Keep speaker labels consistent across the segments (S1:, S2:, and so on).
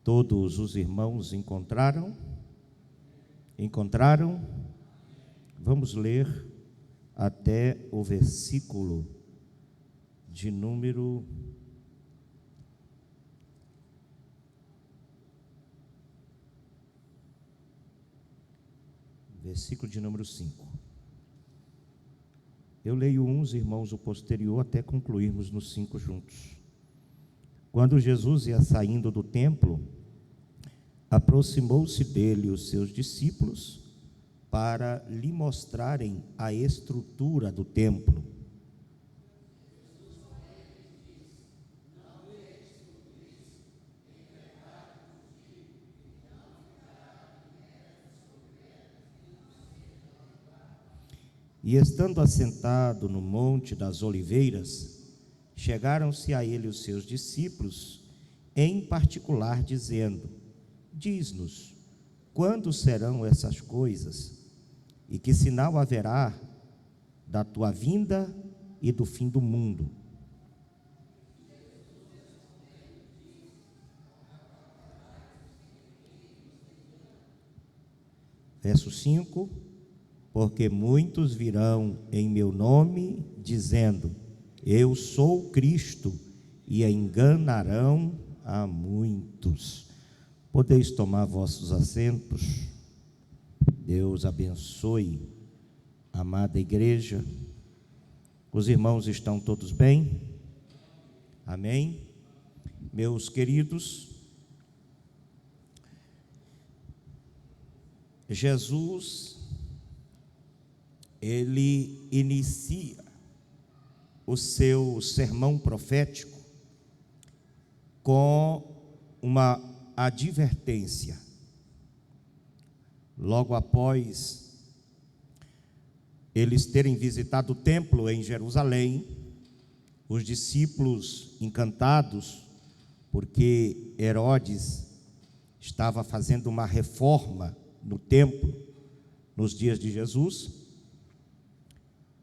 S1: Todos os irmãos encontraram? Encontraram? Vamos ler até o versículo de número 5. Eu leio uns, irmãos, o posterior, até concluirmos nos 5 juntos. Quando Jesus ia saindo do templo, aproximou-se dele os seus discípulos para lhe mostrarem a estrutura do templo. E estando assentado no Monte das Oliveiras, chegaram-se a ele os seus discípulos, em particular, dizendo: diz-nos, quando serão essas coisas? E que sinal haverá da tua vinda e do fim do mundo? Verso 5: porque muitos virão em meu nome, dizendo: eu sou Cristo, e enganarão a muitos. Podeis tomar vossos assentos. Deus abençoe, amada igreja. Os irmãos estão todos bem? Amém? Meus queridos, Jesus, ele inicia o seu sermão profético com uma advertência. Logo após eles terem visitado o templo em Jerusalém, os discípulos encantados, porque Herodes estava fazendo uma reforma no templo nos dias de Jesus,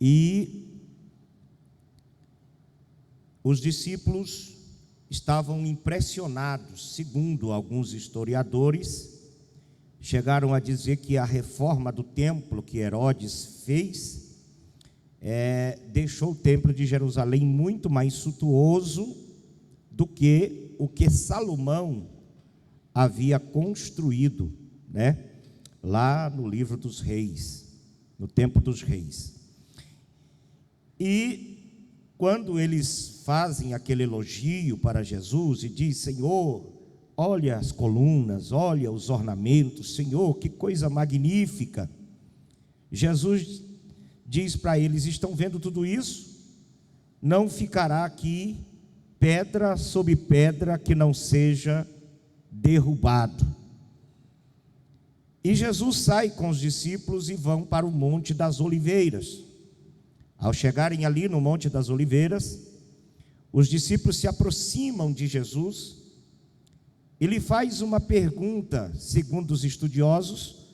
S1: e os discípulos estavam impressionados. Segundo alguns historiadores, chegaram a dizer que a reforma do templo que Herodes fez deixou o templo de Jerusalém muito mais suntuoso do que o que Salomão havia construído, lá no livro dos reis, no tempo dos reis. E quando eles fazem aquele elogio para Jesus e diz: Senhor, olha as colunas, olha os ornamentos, Senhor, que coisa magnífica. Jesus diz para eles: estão vendo tudo isso? Não ficará aqui pedra sobre pedra que não seja derrubado. E Jesus sai com os discípulos e vão para o Monte das Oliveiras. Ao chegarem ali no Monte das Oliveiras, os discípulos se aproximam de Jesus e lhe faz uma pergunta. Segundo os estudiosos,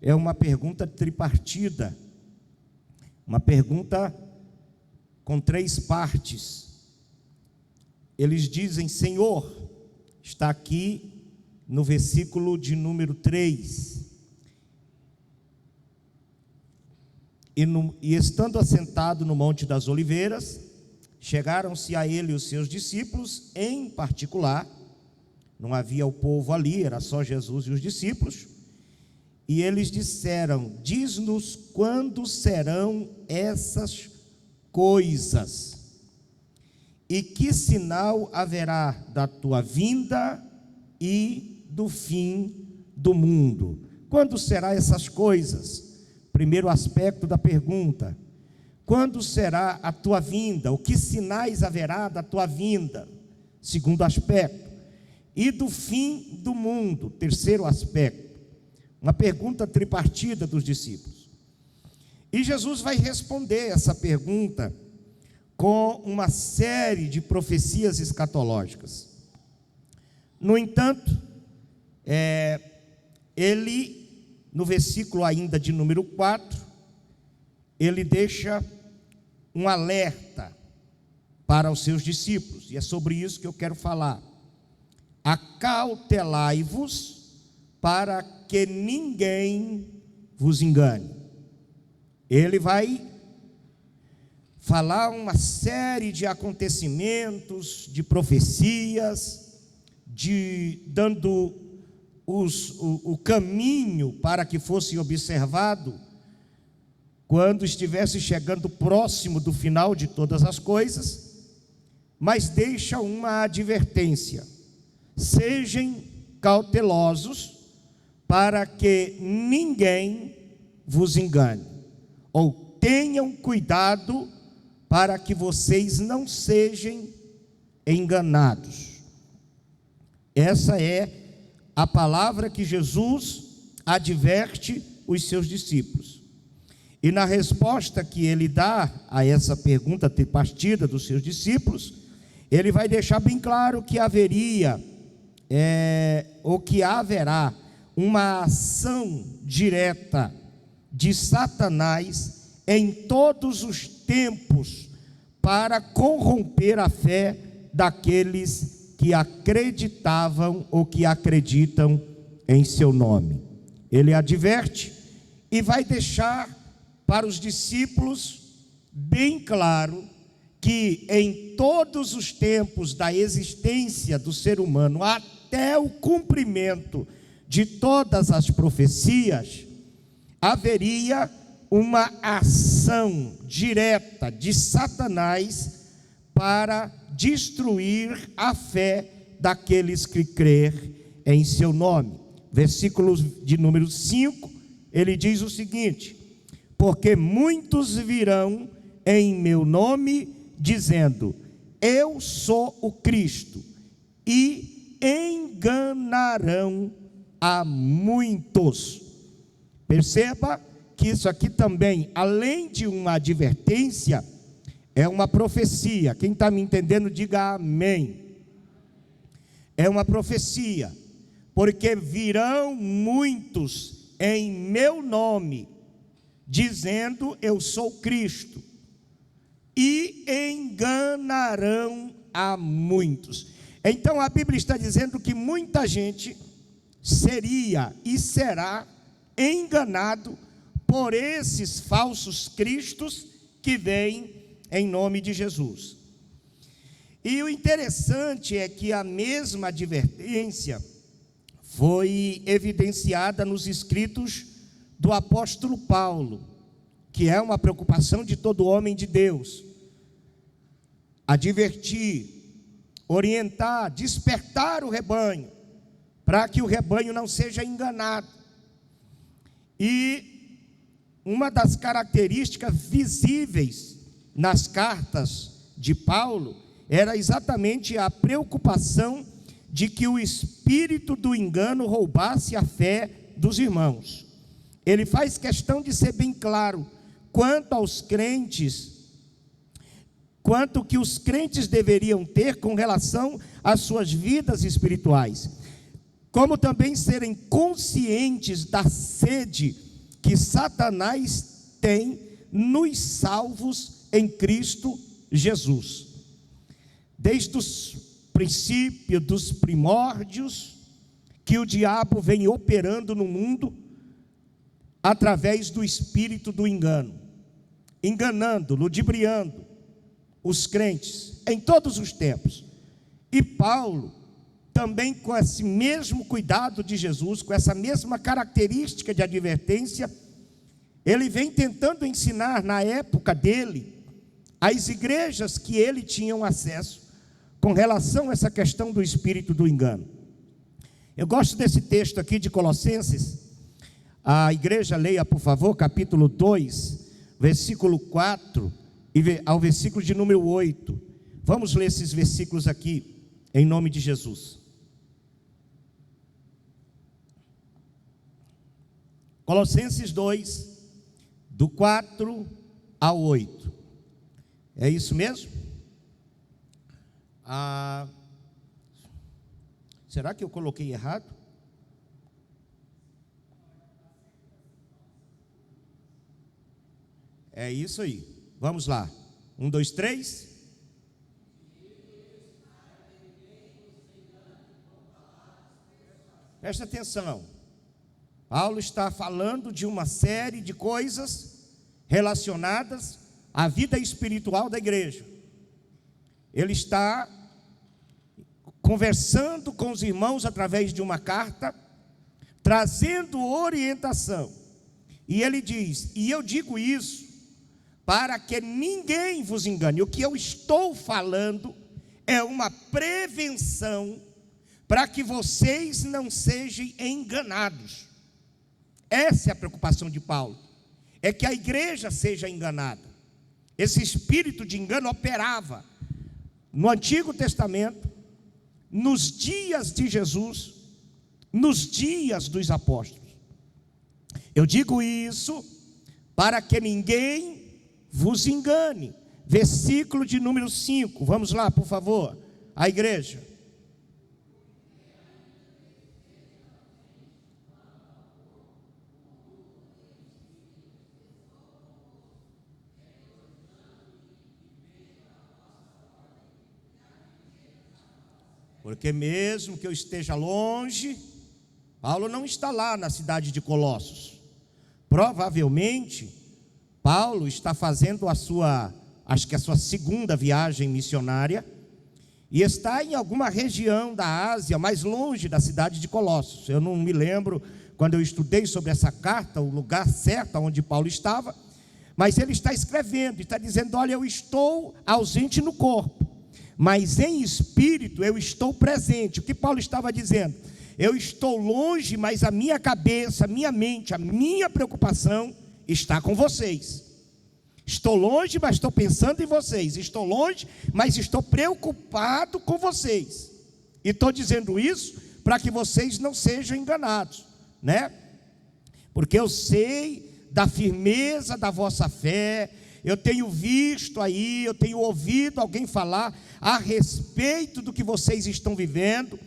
S1: é uma pergunta tripartida, uma pergunta com 3 partes. Eles dizem: Senhor, está aqui no versículo de número 3, e estando assentado no Monte das Oliveiras, chegaram-se a ele os seus discípulos, em particular. Não havia o povo ali, era só Jesus e os discípulos. E eles disseram: diz-nos quando serão essas coisas, e que sinal haverá da tua vinda e do fim do mundo? Quando será essas coisas? Primeiro aspecto da pergunta: quando será a tua vinda? O que sinais haverá da tua vinda? Segundo aspecto. E do fim do mundo? Terceiro aspecto. Uma pergunta tripartida dos discípulos. E Jesus vai responder essa pergunta com uma série de profecias escatológicas. No entanto, ele, no versículo ainda de número 4, ele deixa um alerta para os seus discípulos, e é sobre isso que eu quero falar. acautelai-vos para que ninguém vos engane. Ele vai falar uma série de acontecimentos, de profecias, dando o caminho para que fosse observado quando estivesse chegando próximo do final de todas as coisas, mas deixa uma advertência: sejam cautelosos para que ninguém vos engane, ou tenham cuidado para que vocês não sejam enganados. Essa é a palavra que Jesus adverte os seus discípulos. E na resposta que ele dá a essa pergunta tripartida dos seus discípulos, ele vai deixar bem claro que haverá uma ação direta de Satanás em todos os tempos para corromper a fé daqueles que acreditavam ou que acreditam em seu nome. Ele adverte e vai deixar para os discípulos bem claro que em todos os tempos da existência do ser humano, até o cumprimento de todas as profecias, haveria uma ação direta de Satanás para destruir a fé daqueles que crêem em seu nome. Versículo de número 5, ele diz o seguinte: porque muitos virão em meu nome, dizendo, eu sou o Cristo, e enganarão a muitos. Perceba que isso aqui também, além de uma advertência, é uma profecia. Quem está me entendendo, diga amém. É uma profecia, porque virão muitos em meu nome, dizendo, eu sou Cristo, e enganarão a muitos. Então a Bíblia está dizendo que muita gente seria e será enganado por esses falsos cristos que vêm em nome de Jesus. E o interessante é que a mesma advertência foi evidenciada nos escritos do apóstolo Paulo, que é uma preocupação de todo homem de Deus: advertir, orientar, despertar o rebanho, para que o rebanho não seja enganado. E uma das características visíveis nas cartas de Paulo era exatamente a preocupação de que o espírito do engano roubasse a fé dos irmãos. Ele faz questão de ser bem claro quanto aos crentes, quanto que os crentes deveriam ter com relação às suas vidas espirituais, como também serem conscientes da sede que Satanás tem nos salvos em Cristo Jesus. Desde os princípios, dos primórdios, que o diabo vem operando no mundo, através do espírito do engano, enganando, ludibriando os crentes, em todos os tempos. E Paulo, também com esse mesmo cuidado de Jesus, com essa mesma característica de advertência, ele vem tentando ensinar na época dele, as igrejas que ele tinha acesso, com relação a essa questão do espírito do engano. Eu gosto desse texto aqui de Colossenses. A igreja leia, por favor, capítulo 2, versículo 4 ao versículo de número 8. Vamos ler esses versículos aqui, em nome de Jesus. Colossenses 2, do 4 ao 8. É isso mesmo? Será que eu coloquei errado? É isso aí. Vamos lá. 1, 2, 3. Presta atenção. Paulo está falando de uma série de coisas relacionadas à vida espiritual da igreja. Ele está conversando com os irmãos através de uma carta, trazendo orientação. E ele diz: e eu digo isso para que ninguém vos engane. O que eu estou falando é uma prevenção para que vocês não sejam enganados. Essa é a preocupação de Paulo, é que a igreja seja enganada. Esse espírito de engano operava no Antigo Testamento, nos dias de Jesus, nos dias dos apóstolos. Eu digo isso para que ninguém vos engane. Versículo de número 5, vamos lá, por favor, a igreja. Porque mesmo que eu esteja longe, Paulo não está lá na cidade de Colossos. Provavelmente, Paulo está fazendo a sua segunda viagem missionária, e está em alguma região da Ásia, mais longe da cidade de Colossos. Eu não me lembro, quando eu estudei sobre essa carta, o lugar certo onde Paulo estava, mas ele está escrevendo, está dizendo: olha, eu estou ausente no corpo, mas em espírito eu estou presente. O que Paulo estava dizendo? Eu estou longe, mas a minha cabeça, a minha mente, a minha preocupação está com vocês. Estou longe, mas estou pensando em vocês. Estou longe, mas estou preocupado com vocês. E estou dizendo isso para que vocês não sejam enganados, né? Porque eu sei da firmeza da vossa fé. Eu tenho visto aí, eu tenho ouvido alguém falar a respeito do que vocês estão vivendo.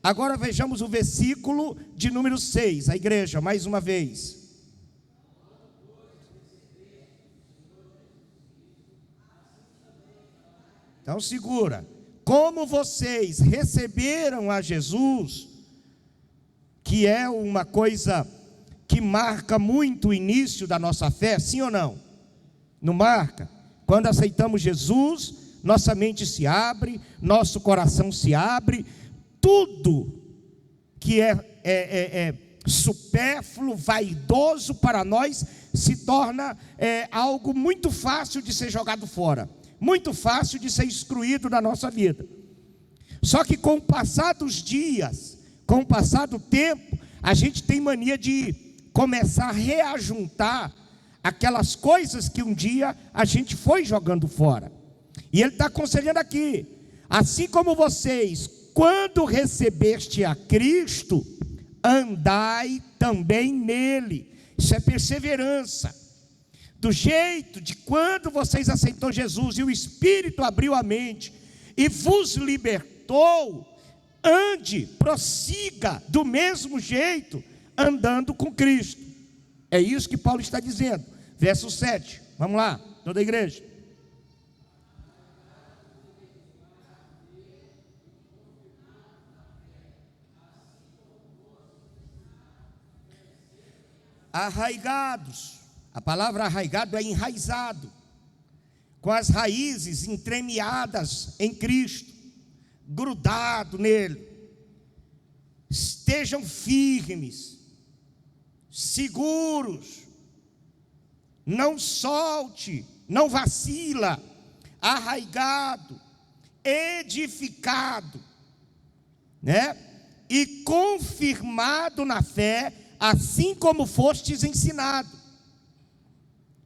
S1: Agora vejamos o versículo de número 6, a igreja, mais uma vez. Então segura. Como vocês receberam a Jesus, que é uma coisa que marca muito o início da nossa fé, sim ou não? Não marca? Quando aceitamos Jesus, nossa mente se abre, nosso coração se abre, tudo que é supérfluo, vaidoso para nós, se torna algo muito fácil de ser jogado fora, muito fácil de ser excluído da nossa vida. Só que com o passar dos dias, com o passar do tempo, a gente tem mania de começar a reajuntar aquelas coisas que um dia a gente foi jogando fora. E ele está aconselhando aqui: assim como vocês, quando recebeste a Cristo, andai também nele. Isso é perseverança. Do jeito de quando vocês aceitou Jesus e o Espírito abriu a mente e vos libertou, ande, prossiga do mesmo jeito, andando com Cristo. É isso que Paulo está dizendo. Verso 7, vamos lá, toda a igreja. Arraigados, a palavra arraigado é enraizado, com as raízes entremeadas em Cristo, grudado nele. Estejam firmes, seguros, não solte, não vacila, arraigado, edificado, né? E confirmado na fé, assim como fostes ensinado.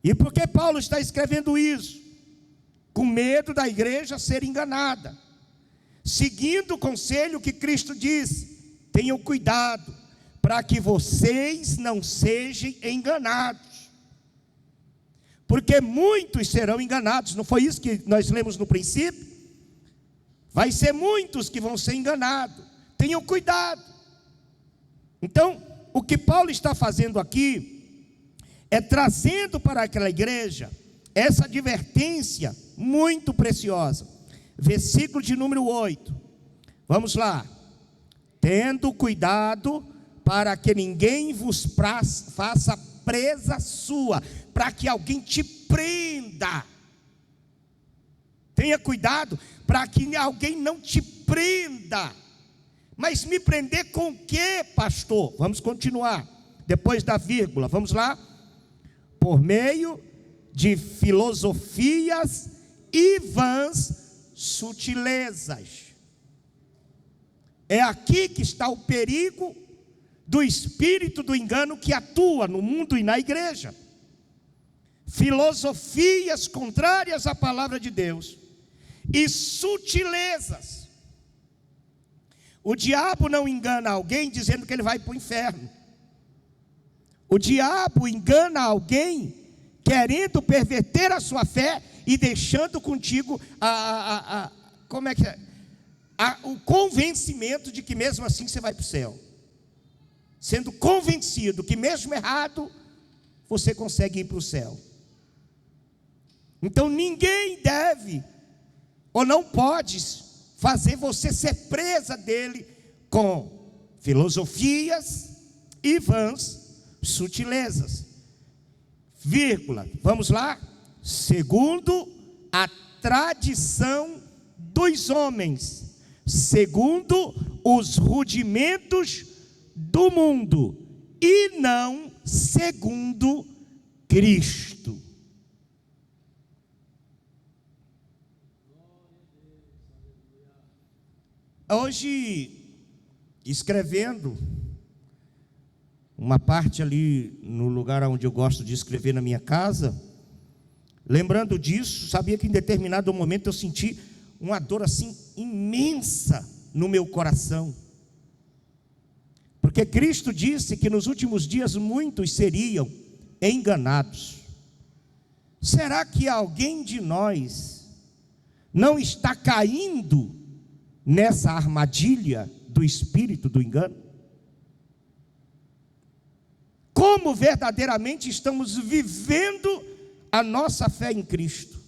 S1: E por que Paulo está escrevendo isso? Com medo da igreja ser enganada, seguindo o conselho que Cristo disse: tenham cuidado, para que vocês não sejam enganados. Porque muitos serão enganados. Não foi isso que nós lemos no princípio? Vai ser muitos que vão ser enganados. Tenham cuidado. Então, o que Paulo está fazendo aqui é trazendo para aquela igreja essa advertência muito preciosa. Versículo de número 8. Vamos lá. Tendo cuidado para que ninguém vos faça presa sua, para que alguém te prenda. Tenha cuidado para que alguém não te prenda. Mas me prender com o quê, pastor? Vamos continuar, depois da vírgula, vamos lá. Por meio de filosofias e vãs sutilezas. É aqui que está o perigo do espírito do engano que atua no mundo e na igreja. Filosofias contrárias à palavra de Deus e sutilezas. O diabo não engana alguém dizendo que ele vai para o inferno. O diabo engana alguém querendo perverter a sua fé e deixando contigo o convencimento de que mesmo assim você vai para o céu. Sendo convencido que mesmo errado, você consegue ir para o céu. Então ninguém deve ou não pode fazer você ser presa dele com filosofias e vãs sutilezas. Vírgula, vamos lá? Segundo a tradição dos homens, segundo os rudimentos do mundo, e não segundo Cristo. Hoje, escrevendo uma parte ali no lugar onde eu gosto de escrever na minha casa, lembrando disso, sabia que em determinado momento eu senti uma dor assim imensa no meu coração, porque Cristo disse que nos últimos dias muitos seriam enganados. Será que alguém de nós não está caindo nessa armadilha do espírito do engano? Como verdadeiramente estamos vivendo a nossa fé em Cristo,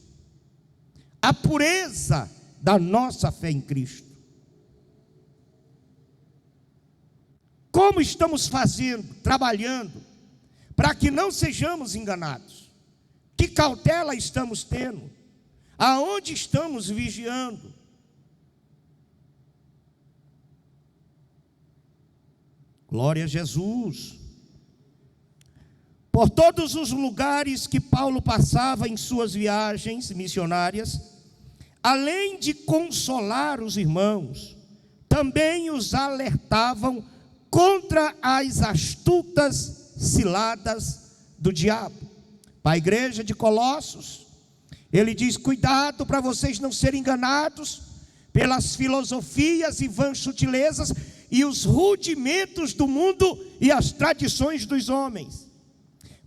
S1: a pureza da nossa fé em Cristo? Como estamos fazendo, trabalhando, para que não sejamos enganados? Que cautela estamos tendo? Aonde estamos vigiando? Glória a Jesus. Por todos os lugares que Paulo passava em suas viagens missionárias, além de consolar os irmãos, também os alertavam contra as astutas ciladas do diabo. Para a igreja de Colossos, ele diz: cuidado para vocês não serem enganados pelas filosofias e vãs sutilezas e os rudimentos do mundo e as tradições dos homens.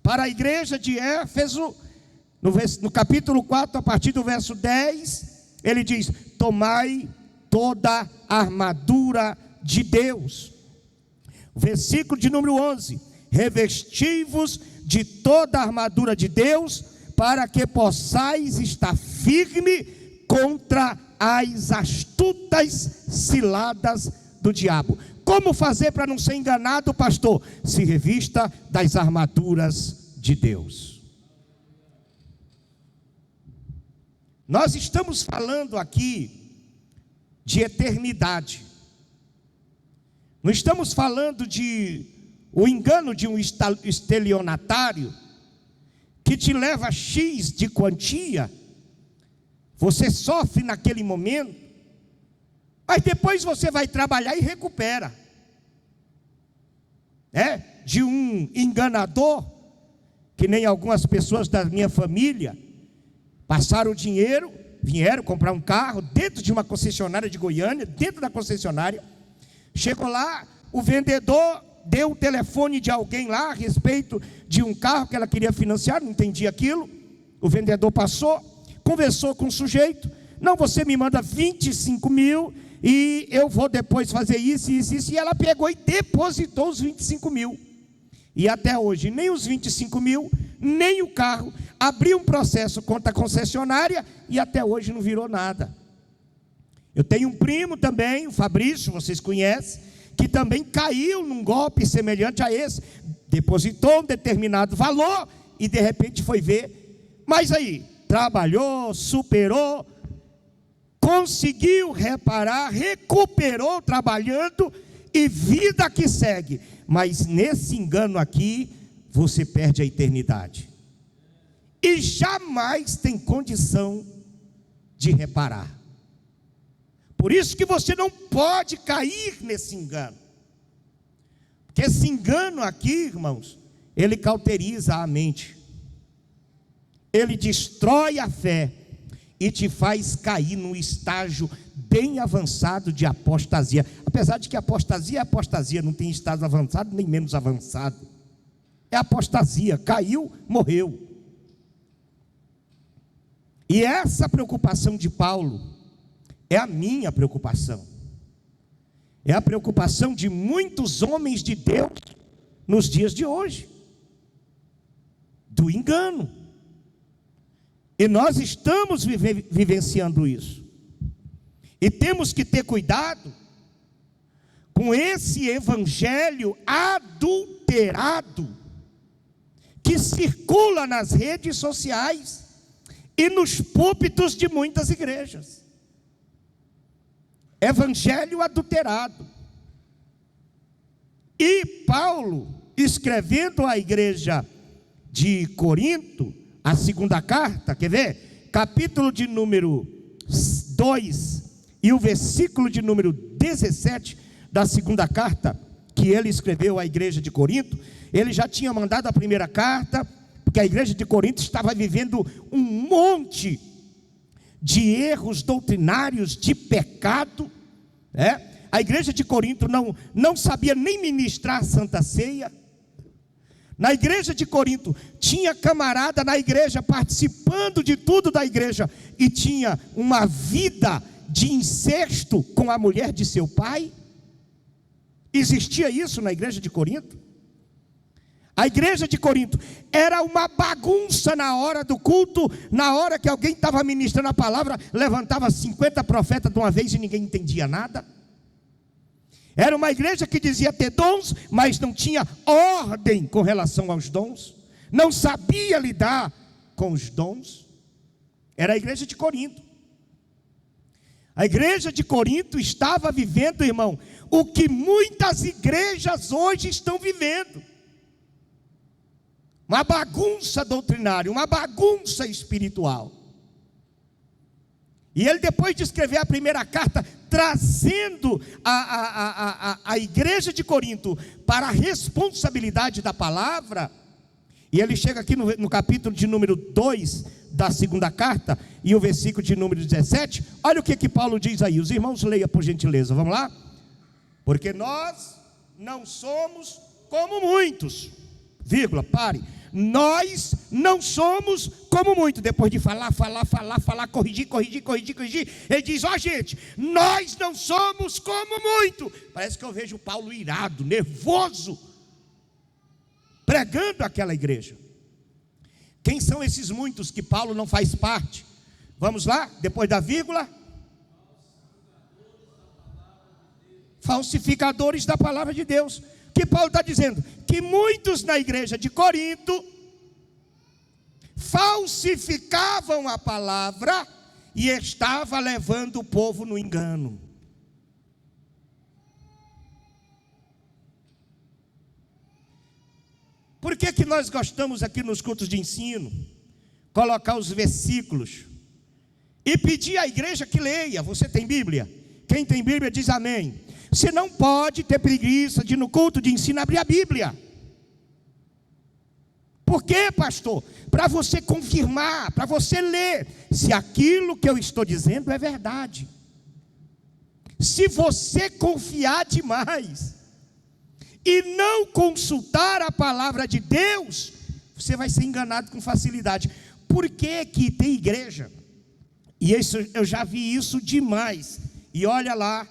S1: Para a igreja de Éfeso, no capítulo 4, a partir do verso 10, ele diz: tomai toda a armadura de Deus. O versículo de número 11: revesti-vos de toda a armadura de Deus, para que possais estar firme contra as astutas ciladas do diabo. Como fazer para não ser enganado, pastor? Se revista das armaduras de Deus. Nós estamos falando aqui de eternidade. Não estamos falando de o engano de um estelionatário que te leva a X de quantia. Você sofre naquele momento, mas depois você vai trabalhar e recupera. De um enganador, que nem algumas pessoas da minha família, passaram o dinheiro, vieram comprar um carro dentro de uma concessionária de Goiânia, dentro da concessionária. Chegou lá, o vendedor deu o telefone de alguém lá a respeito de um carro que ela queria financiar, não entendia aquilo. O vendedor passou, conversou com o sujeito: não, você me manda 25 mil e eu vou depois fazer isso. E ela pegou e depositou os 25 mil. E até hoje, nem os 25 mil, nem o carro. Abriu um processo contra a concessionária e até hoje não virou nada. Eu tenho um primo também, o Fabrício, vocês conhecem, que também caiu num golpe semelhante a esse, depositou um determinado valor e de repente foi ver, mas aí, trabalhou, superou, conseguiu reparar, recuperou trabalhando e vida que segue. Mas nesse engano aqui, você perde a eternidade. E jamais tem condição de reparar. Por isso que você não pode cair nesse engano. Porque esse engano aqui, irmãos, ele cauteriza a mente. Ele destrói a fé e te faz cair num estágio bem avançado de apostasia. Apesar de que apostasia é apostasia, não tem estágio avançado nem menos avançado. É apostasia, caiu, morreu. E essa preocupação de Paulo é a minha preocupação. É a preocupação de muitos homens de Deus nos dias de hoje. Do engano. E nós estamos vivenciando isso. E temos que ter cuidado com esse evangelho adulterado que circula nas redes sociais e nos púlpitos de muitas igrejas. Evangelho adulterado. E Paulo, escrevendo à igreja de Corinto, a segunda carta, quer ver? Capítulo de número 2 e o versículo de número 17 da segunda carta que ele escreveu à igreja de Corinto. Ele já tinha mandado a primeira carta, porque a igreja de Corinto estava vivendo um monte de erros doutrinários, de pecado, A igreja de Corinto não sabia nem ministrar a Santa Ceia. Na igreja de Corinto, tinha camarada na igreja participando de tudo da igreja e tinha uma vida de incesto com a mulher de seu pai. Existia isso na igreja de Corinto? A igreja de Corinto era uma bagunça na hora do culto. Na hora que alguém estava ministrando a palavra, levantava 50 profetas de uma vez e ninguém entendia nada. Era uma igreja que dizia ter dons, mas não tinha ordem com relação aos dons. Não sabia lidar com os dons. Era a igreja de Corinto. A igreja de Corinto estava vivendo, irmão, o que muitas igrejas hoje estão vivendo. Uma bagunça doutrinária, uma bagunça espiritual. E ele, depois de escrever a primeira carta, trazendo a igreja de Corinto para a responsabilidade da palavra, e ele chega aqui no capítulo de número 2 da segunda carta, e o versículo de número 17, olha o que Paulo diz aí. Os irmãos leiam por gentileza, vamos lá? Porque nós não somos como muitos, vírgula, pare. Nós não somos como muito. Depois de falar, corrigir, ele diz, gente, nós não somos como muito. Parece que eu vejo Paulo irado, nervoso, pregando aquela igreja. Quem são esses muitos que Paulo não faz parte? Vamos lá, depois da vírgula. Falsificadores da palavra de Deus. Que Paulo está dizendo? Que muitos na igreja de Corinto falsificavam a palavra e estava levando o povo no engano. Por que nós gostamos aqui nos cultos de ensino colocar os versículos e pedir à igreja que leia? Você tem Bíblia? Quem tem Bíblia diz amém. Você não pode ter preguiça de no culto de ensino abrir a Bíblia. Por quê, pastor? Para você confirmar, para você ler se aquilo que eu estou dizendo é verdade. Se você confiar demais e não consultar a palavra de Deus, você vai ser enganado com facilidade. Por que que tem igreja? E isso, eu já vi isso demais. E olha lá,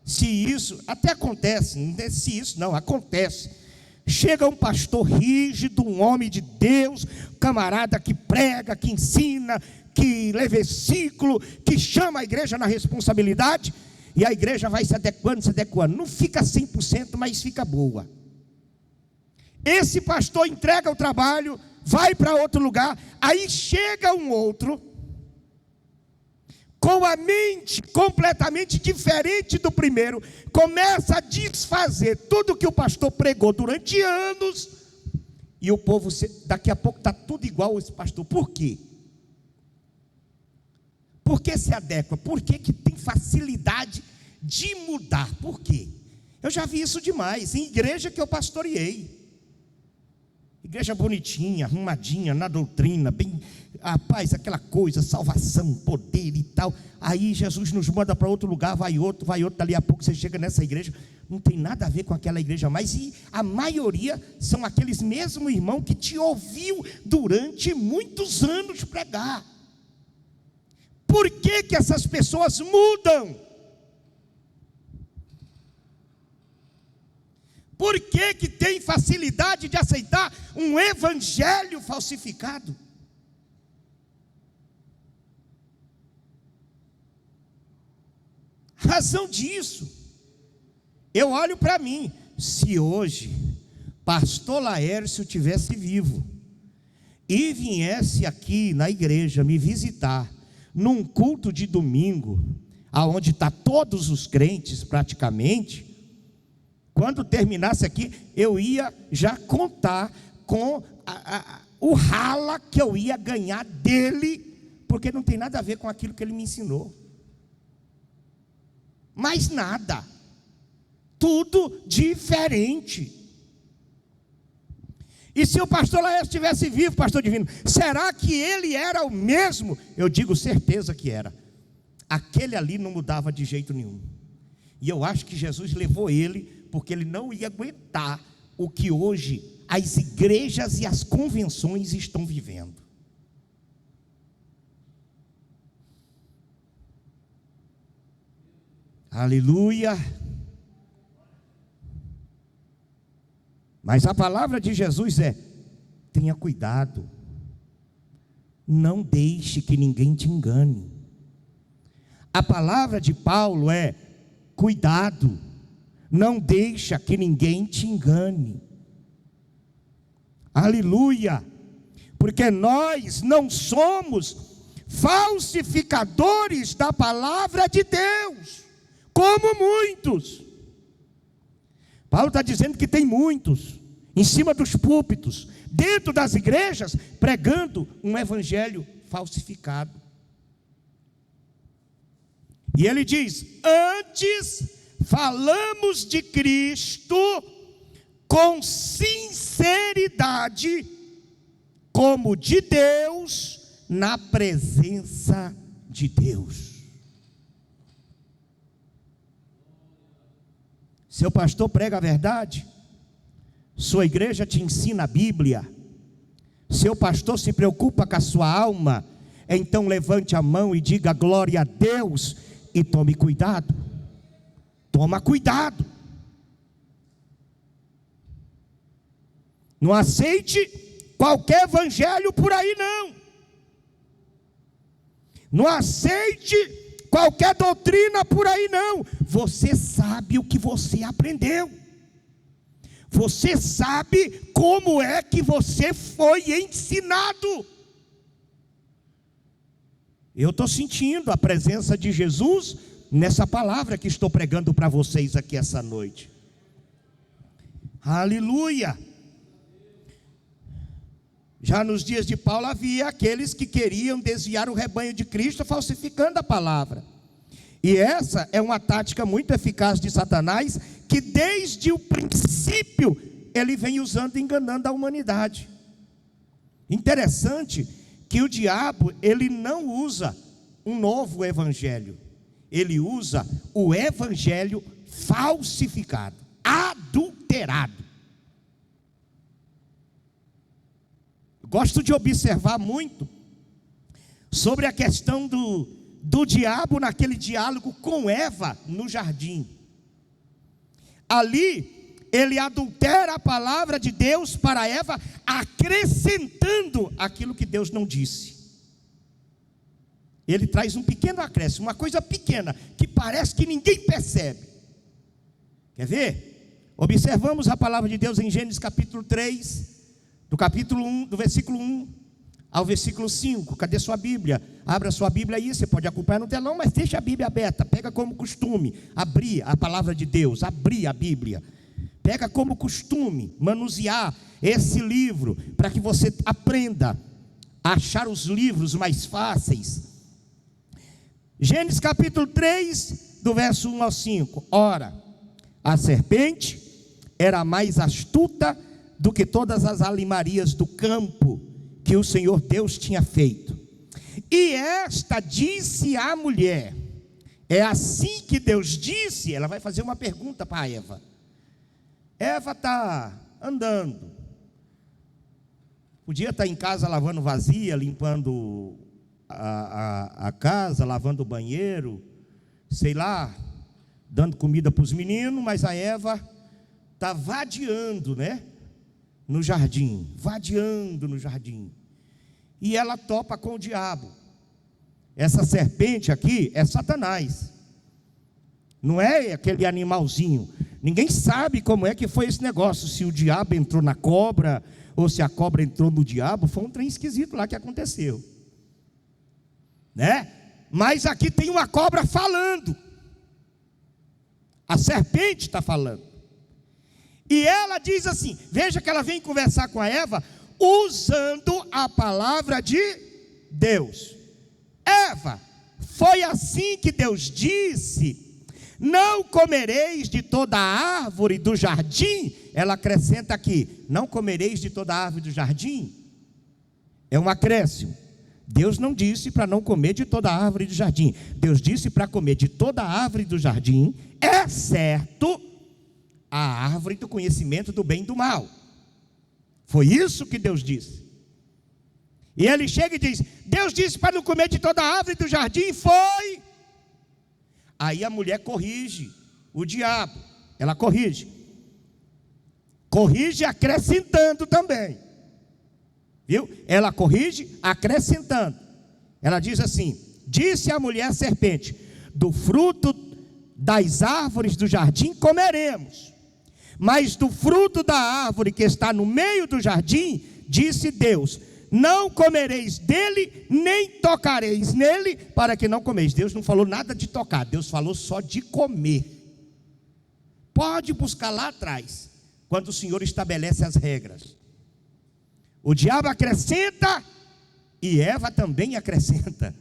S1: se isso, até acontece, não acontece. Chega um pastor rígido, um homem de Deus, camarada que prega, que ensina, que lê versículo, que chama a igreja na responsabilidade, e a igreja vai se adequando, não fica 100%, mas fica boa. Esse pastor entrega o trabalho, vai para outro lugar, aí chega um outro, com a mente completamente diferente do primeiro, começa a desfazer tudo que o pastor pregou durante anos, e o povo, daqui a pouco está tudo igual a esse pastor. Por quê? Por que se adequa? Por que tem facilidade de mudar? Por quê? Eu já vi isso demais, em igreja que eu pastoreei. Igreja bonitinha, arrumadinha, na doutrina, bem, rapaz, aquela coisa, salvação, poder e tal. Aí Jesus nos manda para outro lugar, vai outro, dali a pouco você chega nessa igreja, não tem nada a ver com aquela igreja mais. E a maioria são aqueles mesmos irmãos que te ouviu durante muitos anos pregar. Por que que essas pessoas mudam? Por que que tem facilidade de aceitar um evangelho falsificado? Razão disso, eu olho para mim, se hoje pastor Laércio tivesse vivo e viesse aqui na igreja me visitar, num culto de domingo, aonde está todos os crentes praticamente, quando terminasse aqui, eu ia já contar com o rala que eu ia ganhar dele, porque não tem nada a ver com aquilo que ele me ensinou. Mas nada, tudo diferente. E se o pastor Laércio estivesse vivo, pastor divino, será que ele era o mesmo? Eu digo certeza que era. Aquele ali não mudava de jeito nenhum. E eu acho que Jesus levou ele, porque ele não ia aguentar o que hoje as igrejas e as convenções estão vivendo. Aleluia. Mas a palavra de Jesus é: tenha cuidado, não deixe que ninguém te engane. A palavra de Paulo é: cuidado, não deixa que ninguém te engane. Aleluia. Porque nós não somos falsificadores da palavra de Deus, como muitos. Paulo está dizendo que tem muitos em cima dos púlpitos, dentro das igrejas, pregando um evangelho falsificado. E ele diz: antes falamos de Cristo com sinceridade, como de Deus, na presença de Deus. Seu pastor prega a verdade, sua igreja te ensina a Bíblia, seu pastor se preocupa com a sua alma, então levante a mão e diga glória a Deus, e tome cuidado. Toma cuidado. Não aceite qualquer evangelho por aí não. Não aceite qualquer doutrina por aí não. Você sabe o que você aprendeu. Você sabe como é que você foi ensinado. Eu estou sentindo a presença de Jesus nessa palavra que estou pregando para vocês aqui essa noite. Aleluia. Já nos dias de Paulo havia aqueles que queriam desviar o rebanho de Cristo falsificando a palavra. E essa é uma tática muito eficaz de Satanás, que desde o princípio ele vem usando, enganando a humanidade. Interessante que o diabo, ele não usa um novo evangelho, ele usa o evangelho falsificado, adulterado. Gosto de observar muito sobre a questão do diabo naquele diálogo com Eva no jardim. Ali, ele adultera a palavra de Deus para Eva, acrescentando aquilo que Deus não disse. ele traz um pequeno acréscimo, uma coisa pequena, que parece que ninguém percebe. Quer ver? Observamos a palavra de Deus em Gênesis capítulo 3, do capítulo 1, do versículo 1 ao versículo 5. Cadê sua Bíblia? Abra sua Bíblia aí, você pode acompanhar no telão, mas deixa a Bíblia aberta. Pega como costume, abrir a palavra de Deus, abrir a Bíblia. Pega como costume, manusear esse livro, para que você aprenda a achar os livros mais fáceis. Gênesis capítulo 3, do verso 1 ao 5. Ora, a serpente era mais astuta do que todas as alimarias do campo que o Senhor Deus tinha feito. E esta disse à mulher: é assim que Deus disse? Ela vai fazer uma pergunta para Eva. Eva está andando, podia estar em casa lavando vasilha, limpando a casa, lavando o banheiro, sei lá, dando comida para os meninos, mas a Eva está vadiando, né? No jardim, vadiando no jardim. E ela topa com o diabo. Essa serpente aqui é Satanás. Não é aquele animalzinho. Ninguém sabe como é que foi esse negócio. Se o diabo entrou na cobra, ou se a cobra entrou no diabo. Foi um trem esquisito lá que aconteceu, né? Mas aqui tem uma cobra falando. A serpente está falando. E ela diz assim, veja que ela vem conversar com a Eva, usando a palavra de Deus. Eva, foi assim que Deus disse: não comereis de toda a árvore do jardim. Ela acrescenta aqui: não comereis de toda a árvore do jardim. É um acréscimo. Deus não disse para não comer de toda a árvore do jardim. Deus disse para comer de toda a árvore do jardim, exceto a árvore do conhecimento do bem e do mal. Foi isso que Deus disse. E ele chega e diz: Deus disse para não comer de toda a árvore do jardim. Foi. Aí a mulher corrige o diabo. Ela corrige acrescentando também, viu? Ela corrige acrescentando. Ela diz assim: disse a mulher à serpente: do fruto das árvores do jardim comeremos, mas do fruto da árvore que está no meio do jardim, disse Deus: não comereis dele, nem tocareis nele, para que não comeis. Deus não falou nada de tocar, Deus falou só de comer. Pode buscar lá atrás, quando o Senhor estabelece as regras. O diabo acrescenta, e Eva também acrescenta.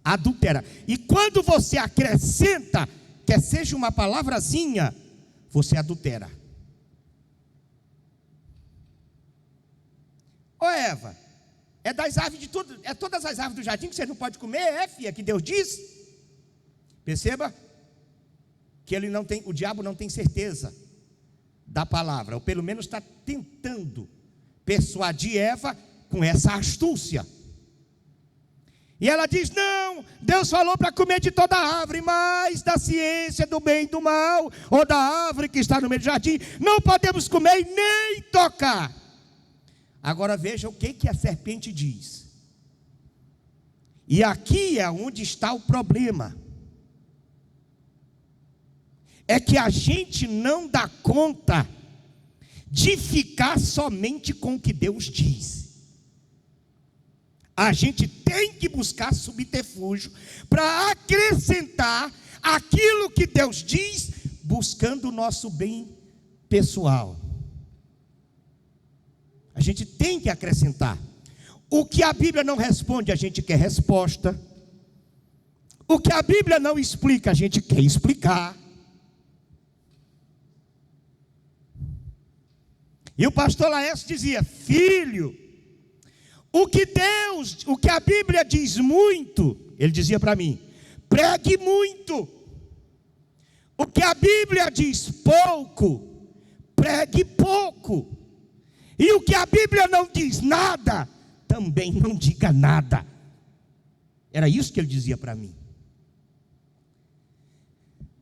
S1: Adultera. E quando você acrescenta, quer seja uma palavrazinha, você adultera. Ô Eva, é das árvores de tudo, é todas as árvores do jardim que você não pode comer, filha, que Deus disse. Perceba que ele não tem, o diabo não tem certeza da palavra, ou pelo menos está tentando persuadir Eva com essa astúcia. E ela diz: não, Deus falou para comer de toda a árvore, mas da ciência do bem e do mal, ou da árvore que está no meio do jardim, não podemos comer e nem tocar. Agora veja o que a serpente diz. E aqui é onde está o problema. É que a gente não dá conta de ficar somente com o que Deus diz. A gente tem que buscar subterfúgio para acrescentar aquilo que Deus diz, buscando o nosso bem pessoal. A gente tem que acrescentar. O que a Bíblia não responde, a gente quer resposta. O que a Bíblia não explica, a gente quer explicar. E o pastor Laércio dizia: filho, o que a Bíblia diz muito, ele dizia para mim, pregue muito. O que a Bíblia diz pouco, pregue pouco. E o que a Bíblia não diz nada, também não diga nada. Era isso que ele dizia para mim.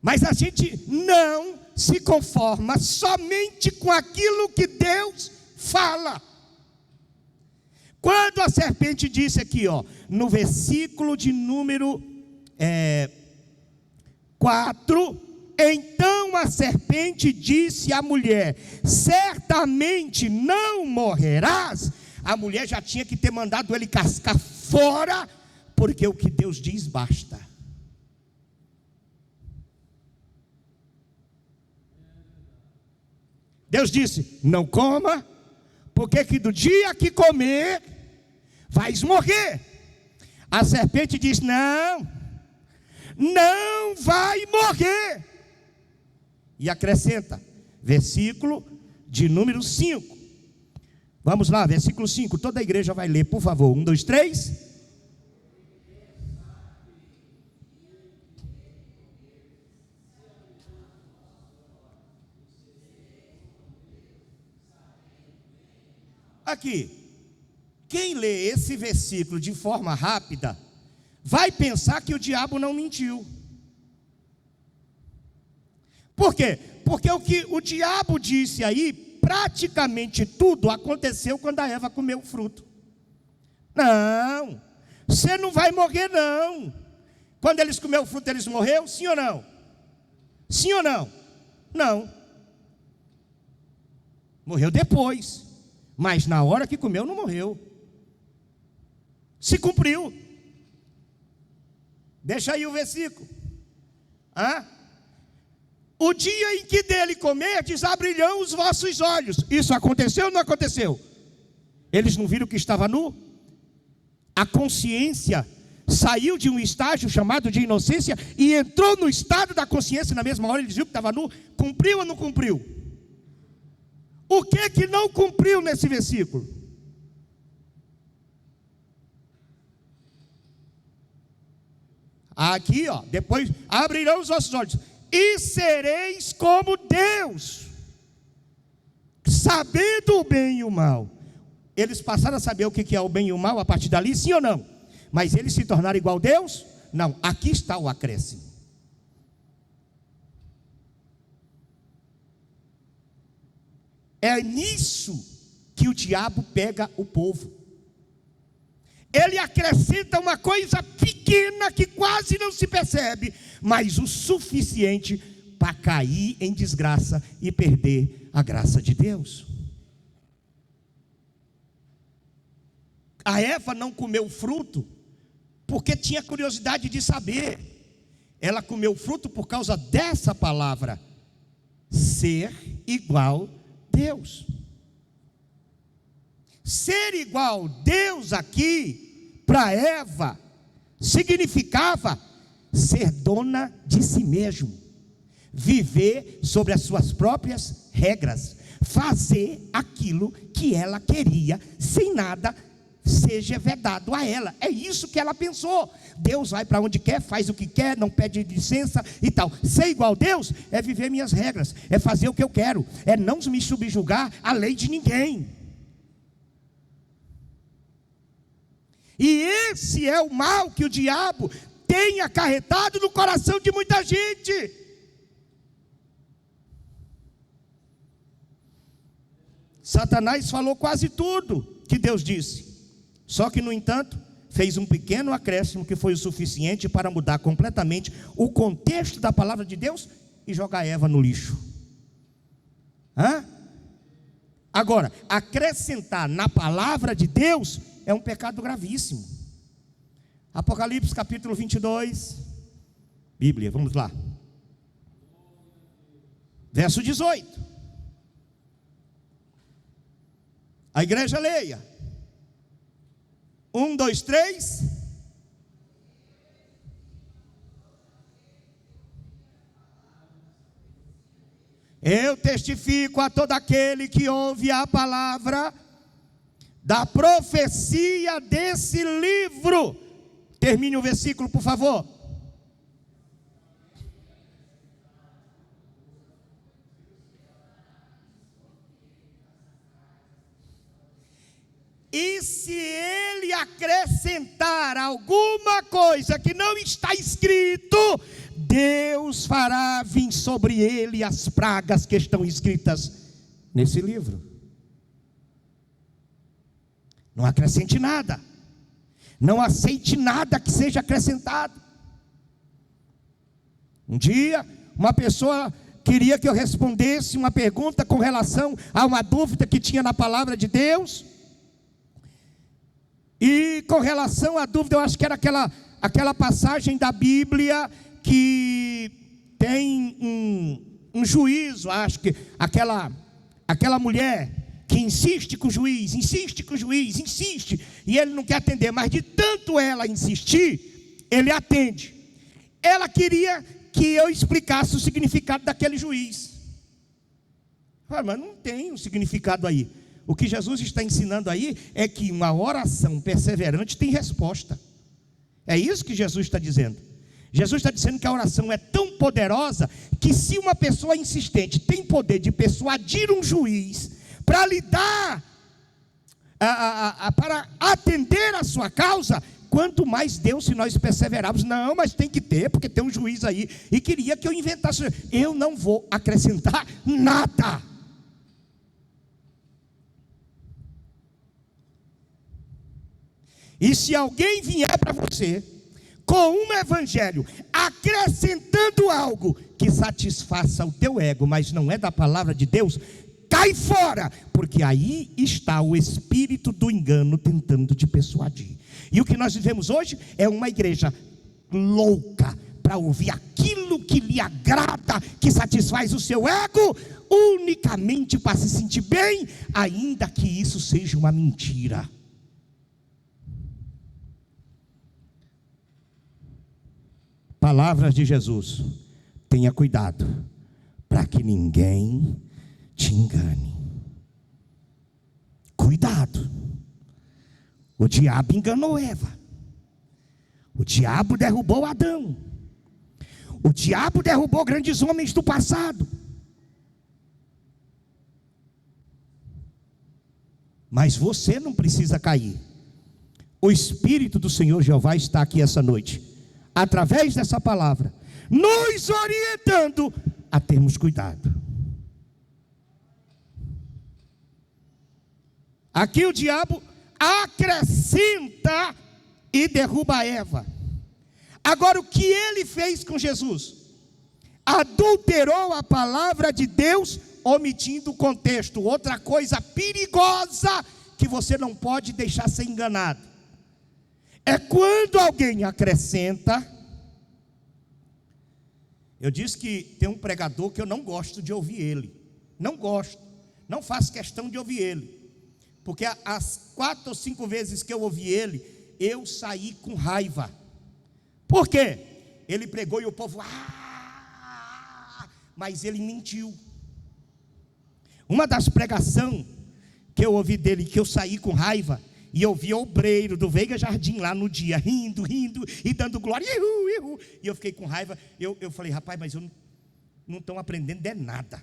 S1: Mas a gente não se conforma somente com aquilo que Deus fala. Quando a serpente disse aqui, ó, no versículo de número 4, então a serpente disse à mulher: certamente não morrerás. A mulher já tinha que ter mandado ele cascar fora, porque o que Deus diz basta. Deus disse: não coma, porque que do dia que comer, vais morrer. A serpente diz: não vai morrer. E acrescenta, versículo de número 5. Vamos lá, versículo 5. Toda a igreja vai ler, por favor. 1, 2, 3. Aqui, quem lê esse versículo de forma rápida, vai pensar que o diabo não mentiu. Por quê? Porque o que o diabo disse aí, praticamente tudo aconteceu quando a Eva comeu o fruto. Não, você não vai morrer não. Quando eles comeram o fruto, eles morreram? Sim ou não? Sim ou não? Não. Morreu depois. Mas na hora que comeu não morreu. Se cumpriu. Deixa aí o versículo. O dia em que dele comerdes, abrirão os vossos olhos. Isso aconteceu ou não aconteceu? Eles não viram que estava nu? A consciência saiu de um estágio chamado de inocência e entrou no estado da consciência. Na mesma hora eles viram que estava nu. Cumpriu ou não cumpriu? O que não cumpriu nesse versículo? Aqui, ó, depois abrirão os vossos olhos e sereis como Deus, sabendo o bem e o mal. Eles passaram a saber o que é o bem e o mal a partir dali, sim ou não? Mas eles se tornaram igual a Deus? Não, aqui está o acréscimo. É nisso que o diabo pega o povo. Ele acrescenta uma coisa pequena que quase não se percebe, mas o suficiente para cair em desgraça e perder a graça de Deus. A Eva não comeu fruto porque tinha curiosidade de saber. Ela comeu fruto por causa dessa palavra: ser igual a Deus. Ser igual a Deus aqui, para Eva, significava ser dona de si mesmo, viver sobre as suas próprias regras, fazer aquilo que ela queria, sem nada seja vedado a ela. É isso que ela pensou. Deus vai para onde quer, faz o que quer, não pede licença e tal. Ser igual a Deus é viver minhas regras, é fazer o que eu quero, é não me subjugar à lei de ninguém. E esse é o mal que o diabo tem acarretado no coração de muita gente. Satanás falou quase tudo que Deus disse, só que no entanto fez um pequeno acréscimo que foi o suficiente para mudar completamente o contexto da palavra de Deus e jogar Eva no lixo. Agora, acrescentar na palavra de Deus é um pecado gravíssimo. Apocalipse capítulo 22, Bíblia, vamos lá. Verso 18. A igreja leia. 1, 2, 3. Eu testifico a todo aquele que ouve a palavra da profecia desse livro. Termine o versículo, por favor. E se ele acrescentar alguma coisa que não está escrito, Deus fará vir sobre ele as pragas que estão escritas nesse livro. Não acrescente nada. Não aceite nada que seja acrescentado. Um dia, uma pessoa queria que eu respondesse uma pergunta com relação a uma dúvida que tinha na palavra de Deus. E com relação à dúvida, eu acho que era aquela passagem da Bíblia que tem um juízo, acho que aquela mulher que insiste com o juiz, insiste, e ele não quer atender, mas de tanto ela insistir, ele atende. Ela queria que eu explicasse o significado daquele juiz. Mas não tem um significado aí. O que Jesus está ensinando aí é que uma oração perseverante tem resposta. É isso que Jesus está dizendo. Jesus está dizendo que a oração é tão poderosa que se uma pessoa insistente tem poder de persuadir um juiz para lhe dar, para atender a sua causa, quanto mais Deus, se nós perseverarmos. Não, mas tem que ter, porque tem um juiz aí e queria que eu inventasse. Eu não vou acrescentar nada. E se alguém vier para você com um evangelho acrescentando algo que satisfaça o teu ego, mas não é da palavra de Deus, cai fora, porque aí está o espírito do engano tentando te persuadir. E o que nós vivemos hoje é uma igreja louca para ouvir aquilo que lhe agrada, que satisfaz o seu ego, unicamente para se sentir bem, ainda que isso seja uma mentira. Palavras de Jesus: tenha cuidado para que ninguém te engane. Cuidado. O diabo enganou Eva. O diabo derrubou Adão. O diabo derrubou grandes homens do passado. Mas você não precisa cair. O Espírito do Senhor Jeová está aqui essa noite, através dessa palavra, nos orientando a termos cuidado. Aqui o diabo acrescenta e derruba Eva. Agora, o que ele fez com Jesus? Adulterou a palavra de Deus, omitindo o contexto. Outra coisa perigosa que você não pode deixar ser enganado é quando alguém acrescenta. Eu disse que tem um pregador que eu não gosto de ouvir ele. Não gosto, não faço questão de ouvir ele, porque as 4 ou 5 vezes que eu ouvi ele, eu saí com raiva. Por quê? Ele pregou e o povo, mas ele mentiu. Uma das pregações que eu ouvi dele, que eu saí com raiva, e eu vi o obreiro do Veiga Jardim lá no dia, rindo e dando glória, e eu fiquei com raiva. Eu falei, rapaz, mas eu não estão aprendendo de nada.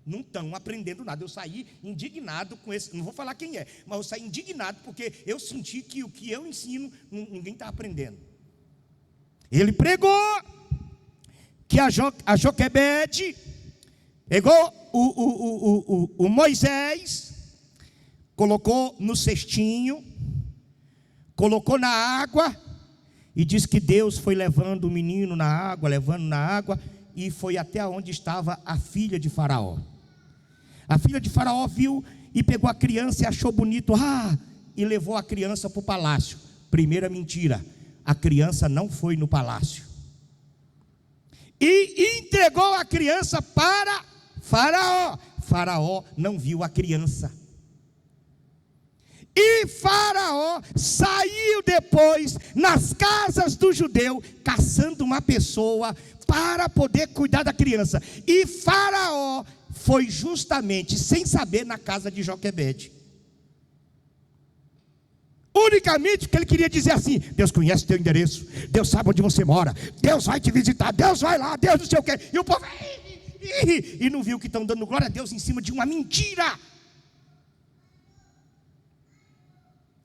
S1: Não estão aprendendo nada. Eu saí indignado com esse, não vou falar quem é, mas eu saí indignado porque eu senti que o que eu ensino, ninguém está aprendendo. Ele pregou que a Joquebede pegou o Moisés, colocou no cestinho, colocou na água, e diz que Deus foi levando o menino na água, e foi até onde estava a filha de Faraó. A filha de Faraó viu e pegou a criança e achou bonito, e levou a criança para o palácio. Primeira mentira, a criança não foi no palácio, e entregou a criança para Faraó. Faraó não viu a criança, e Faraó saiu depois nas casas do judeu, caçando uma pessoa para poder cuidar da criança. E Faraó foi justamente, sem saber, na casa de Joquebede. Unicamente porque ele queria dizer assim: Deus conhece teu endereço, Deus sabe onde você mora, Deus vai te visitar, Deus vai lá, Deus não sei o quê. E o povo e não viu que estão dando glória a Deus em cima de uma mentira.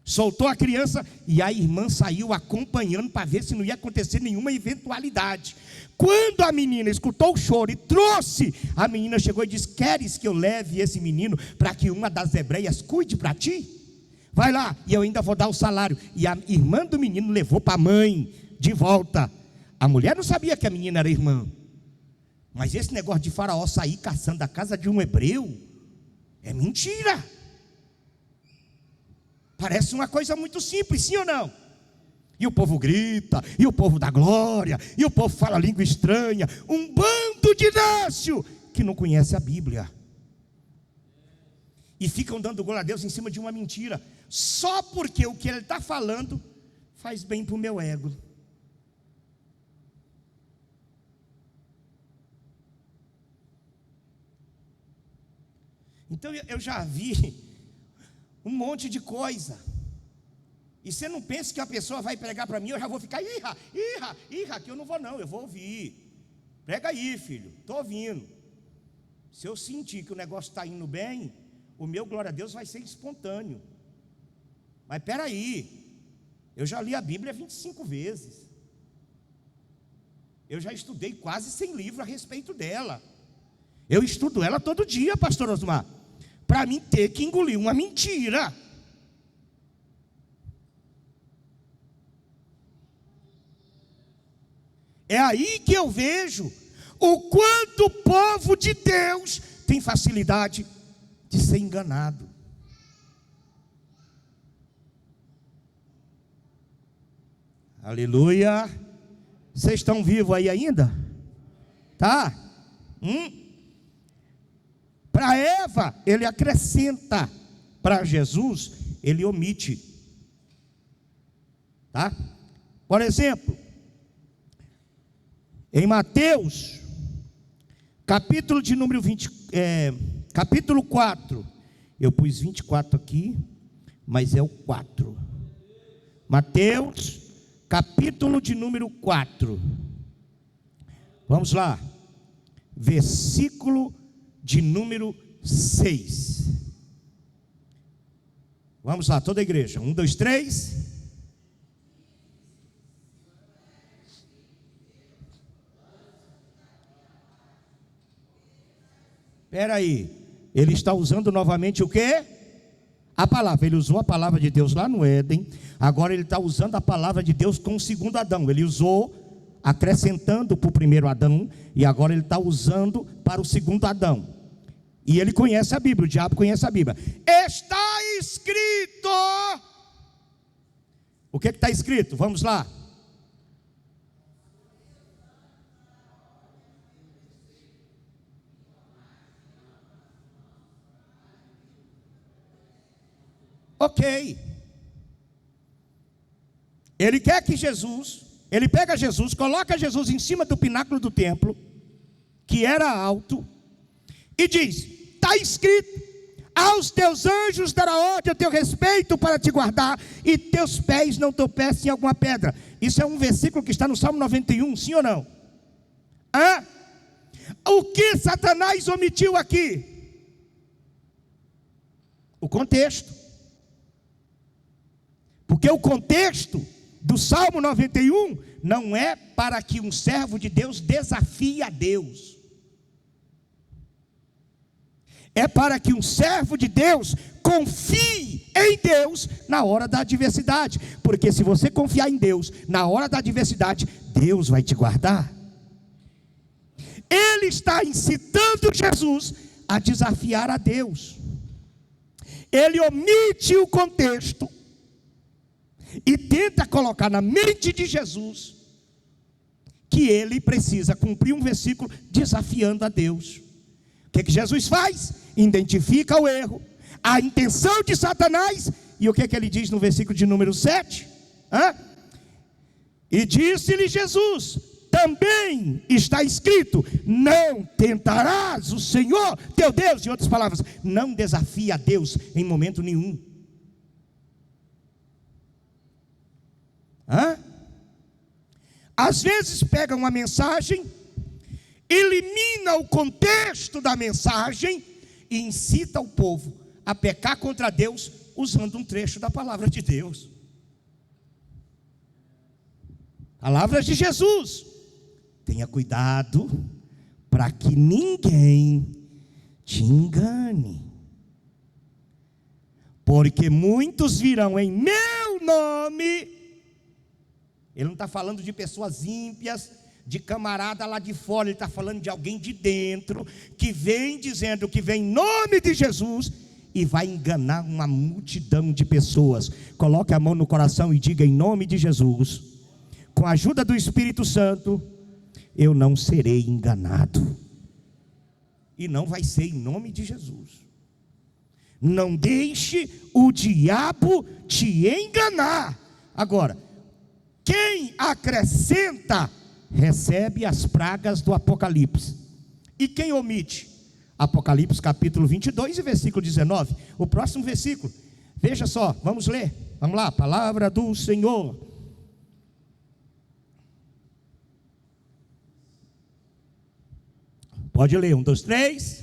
S1: Soltou a criança e a irmã saiu acompanhando para ver se não ia acontecer nenhuma eventualidade. Quando a menina escutou o choro e trouxe, a menina chegou e disse: queres que eu leve esse menino para que uma das hebreias cuide para ti? Vai lá, e eu ainda vou dar o salário. E a irmã do menino levou para a mãe de volta. A mulher não sabia que a menina era irmã. Mas esse negócio de Faraó sair caçando da casa de um hebreu é mentira. Parece uma coisa muito simples, sim ou não? E o povo grita, e o povo dá glória, e o povo fala língua estranha. Um bando de nécio que não conhece a Bíblia. E ficam dando glória a Deus em cima de uma mentira, só porque o que ele está falando faz bem para o meu ego. Então eu já vi um monte de coisa. E você não pensa que a pessoa vai pregar para mim, eu já vou ficar, irra, que eu não vou não, eu vou ouvir. Prega aí, filho, estou ouvindo. Se eu sentir que o negócio está indo bem, o meu glória a Deus vai ser espontâneo. Mas espera aí, eu já li a Bíblia 25 vezes. Eu já estudei quase 100 livros a respeito dela. Eu estudo ela todo dia, pastor Osmar, para mim ter que engolir uma mentira. É aí que eu vejo o quanto o povo de Deus tem facilidade de ser enganado. Aleluia. Vocês estão vivos aí ainda? Tá? Para Eva, ele acrescenta. Para Jesus, ele omite. Tá? Por exemplo, em Mateus, capítulo de número 20, capítulo 4, eu pus 24 aqui, mas é o 4. Mateus, capítulo de número 4. Vamos lá. Versículo de número 6. Vamos lá, toda a igreja. 1, 2, 3. Espera aí, ele está usando novamente o quê? A palavra. Ele usou a palavra de Deus lá no Éden. Agora ele está usando a palavra de Deus com o segundo Adão. Ele usou acrescentando para o primeiro Adão, e agora ele está usando para o segundo Adão. E ele conhece a Bíblia, o diabo conhece a Bíblia. Está escrito. O que está escrito? Vamos lá. Ok. Ele quer que Jesus, ele pega Jesus, coloca Jesus em cima do pináculo do templo, que era alto, e diz: está escrito, aos teus anjos dará ordem a teu respeito para te guardar, e teus pés não tropecem em alguma pedra. Isso é um versículo que está no Salmo 91, sim ou não? O que Satanás omitiu aqui? O contexto. Porque o contexto do Salmo 91 não é para que um servo de Deus desafie a Deus. É para que um servo de Deus confie em Deus na hora da adversidade. Porque se você confiar em Deus na hora da adversidade, Deus vai te guardar. Ele está incitando Jesus a desafiar a Deus. Ele omite o contexto e tenta colocar na mente de Jesus que ele precisa cumprir um versículo desafiando a Deus. O que Jesus faz? Identifica o erro, a intenção de Satanás. E o que ele diz no versículo de número 7? E disse-lhe Jesus: também está escrito, não tentarás o Senhor teu Deus. Em outras palavras, não desafia a Deus em momento nenhum. Às vezes pega uma mensagem, elimina o contexto da mensagem e incita o povo a pecar contra Deus usando um trecho da palavra de Deus. Palavras de Jesus. Tenha cuidado para que ninguém te engane. Porque muitos virão em meu nome. Ele não está falando de pessoas ímpias, de camarada lá de fora. Ele está falando de alguém de dentro, que vem dizendo que vem em nome de Jesus e vai enganar uma multidão de pessoas. Coloque a mão no coração e diga: em nome de Jesus, com a ajuda do Espírito Santo, eu não serei enganado. E não vai ser em nome de Jesus. Não deixe o diabo te enganar. Agora, quem acrescenta, recebe as pragas do Apocalipse. E quem omite? Apocalipse capítulo 22 e versículo 19. O próximo versículo, veja só, vamos ler. Vamos lá, palavra do Senhor. Pode ler, 1, 2, 3.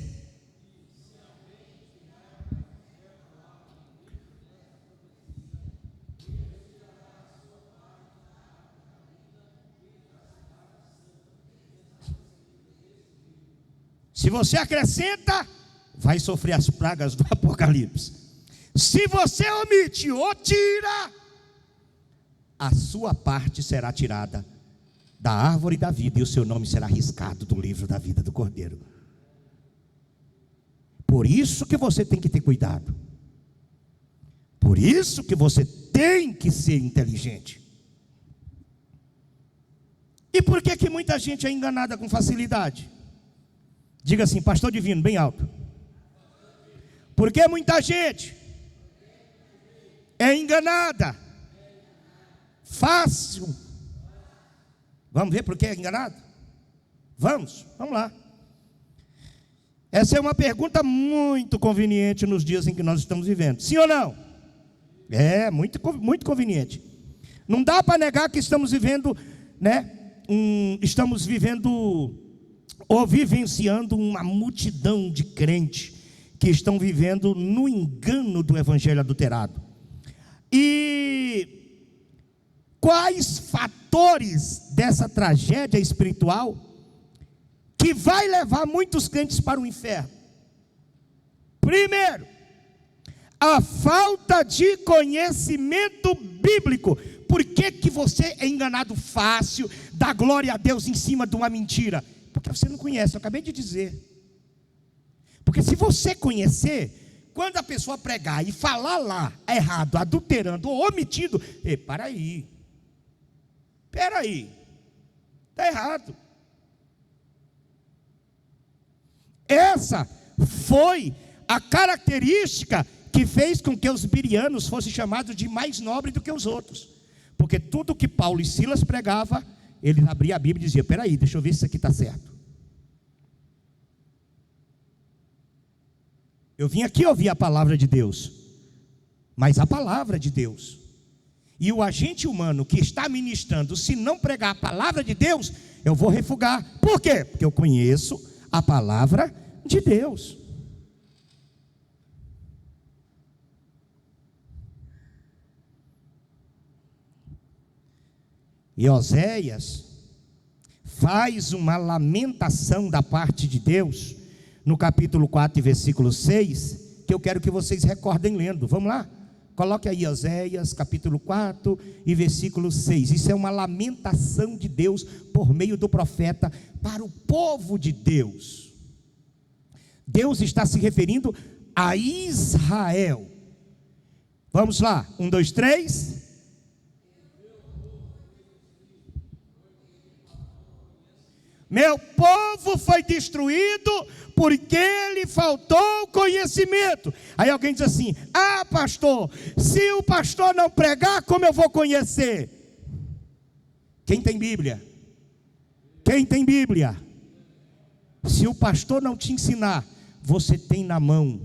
S1: Se você acrescenta, vai sofrer as pragas do Apocalipse. Se você omite ou tira, a sua parte será tirada da árvore da vida, e o seu nome será riscado do livro da vida do Cordeiro. Por isso que você tem que ter cuidado. Por isso que você tem que ser inteligente. E por que que muita gente é enganada com facilidade? Diga assim, pastor Divino, bem alto. Por que muita gente é enganada? Fácil. Vamos ver por que é enganado? Vamos lá. Essa é uma pergunta muito conveniente nos dias em que nós estamos vivendo. Sim ou não? É, muito conveniente. Não dá para negar que estamos vivendo, estamos vivendo ou vivenciando uma multidão de crentes que estão vivendo no engano do evangelho adulterado. E quais fatores dessa tragédia espiritual que vai levar muitos crentes para o inferno? Primeiro, a falta de conhecimento bíblico. Por que que você é enganado fácil, dá glória a Deus em cima de uma mentira? Porque você não conhece, eu acabei de dizer. Porque se você conhecer, quando a pessoa pregar e falar lá errado, adulterando ou omitindo, para aí, está errado. Essa foi a característica que fez com que os bereanos fossem chamados de mais nobres do que os outros. Porque tudo que Paulo e Silas pregava, ele abria a Bíblia e dizia: espera aí, deixa eu ver se isso aqui está certo. Eu vim aqui ouvir a palavra de Deus, mas a palavra de Deus. E o agente humano que está ministrando, se não pregar a palavra de Deus, eu vou refugar. Por quê? Porque eu conheço a palavra de Deus. E Oséias faz uma lamentação da parte de Deus, no capítulo 4 e versículo 6, que eu quero que vocês recordem lendo. Vamos lá? Coloque aí Oséias, capítulo 4 e versículo 6. Isso é uma lamentação de Deus por meio do profeta para o povo de Deus. Deus está se referindo a Israel. Vamos lá, 1, 2, 3. Meu povo foi destruído porque lhe faltou conhecimento. Aí alguém diz assim: ah, pastor, se o pastor não pregar, como eu vou conhecer? Quem tem Bíblia? Quem tem Bíblia? Se o pastor não te ensinar, você tem na mão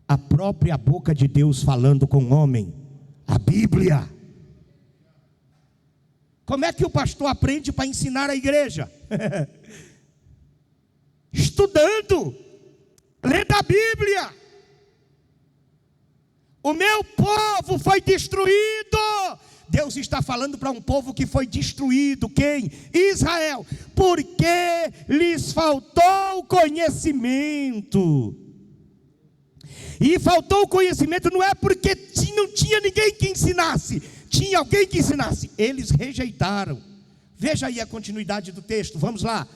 S1: a própria boca de Deus falando com o homem, a Bíblia. Como é que o pastor aprende para ensinar a igreja? Estudando, lendo a Bíblia. O meu povo foi destruído. Deus está falando para um povo que foi destruído. Quem? Israel. Porque lhes faltou conhecimento. E faltou o conhecimento não é porque não tinha ninguém que ensinasse, tinha alguém que ensinasse. Eles rejeitaram. Veja aí a continuidade do texto, vamos lá.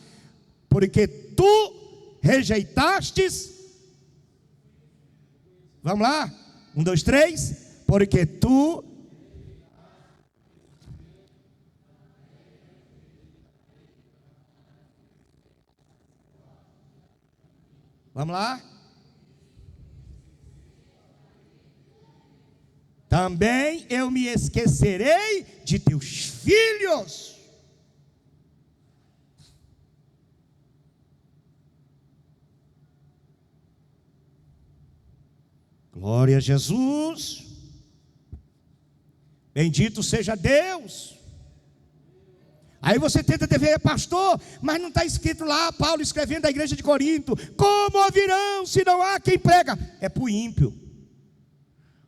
S1: Porque tu rejeitastes. Vamos lá? 1, 2, 3. Porque tu. Vamos lá? Também eu me esquecerei de teus filhos. Glória a Jesus. Bendito seja Deus. Aí você tenta ver, pastor, mas não está escrito lá, Paulo escrevendo à igreja de Corinto: como ouvirão se não há quem prega? É para o ímpio.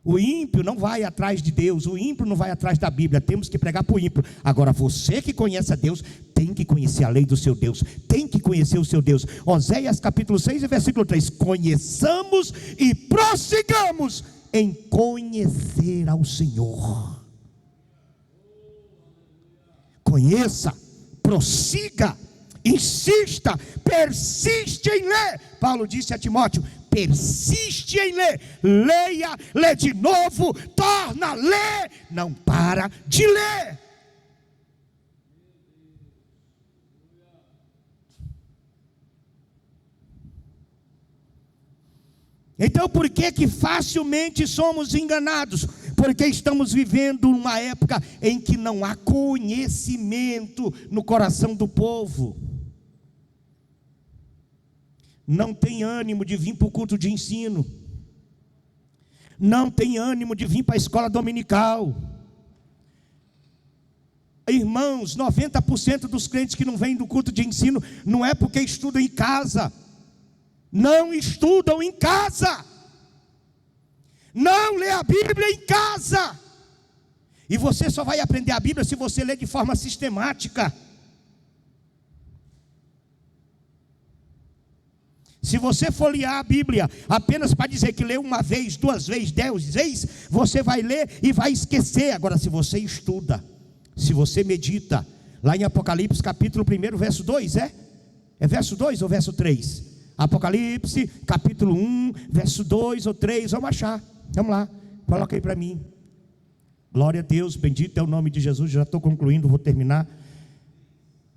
S1: O ímpio não vai atrás de Deus, o ímpio não vai atrás da Bíblia, temos que pregar para o ímpio. Agora você que conhece a Deus, tem que conhecer a lei do seu Deus, tem que conhecer o seu Deus. Oséias capítulo 6 e versículo 3, conheçamos e prossigamos em conhecer ao Senhor. Conheça, prossiga, insista, persiste em ler. Paulo disse a Timóteo: persiste em ler, leia, lê de novo, torna a ler, não para de ler. Então por que facilmente somos enganados? Porque estamos vivendo uma época em que não há conhecimento no coração do povo. Não tem ânimo de vir para o culto de ensino. Não tem ânimo de vir para a escola dominical. Irmãos, 90% dos crentes que não vêm do culto de ensino não é porque estudam em casa. Não estudam em casa. Não lê a Bíblia em casa. E você só vai aprender a Bíblia se você ler de forma sistemática. Se você folhear a Bíblia apenas para dizer que leu uma vez, 2 vezes, 10 vezes, você vai ler e vai esquecer. Agora, se você estuda, se você medita, lá em Apocalipse capítulo 1, verso 2, é verso 2 ou verso 3? Apocalipse capítulo 1, verso 2 ou 3, vamos achar, vamos lá, coloca aí para mim. Glória a Deus, bendito é o nome de Jesus. Já estou concluindo, vou terminar.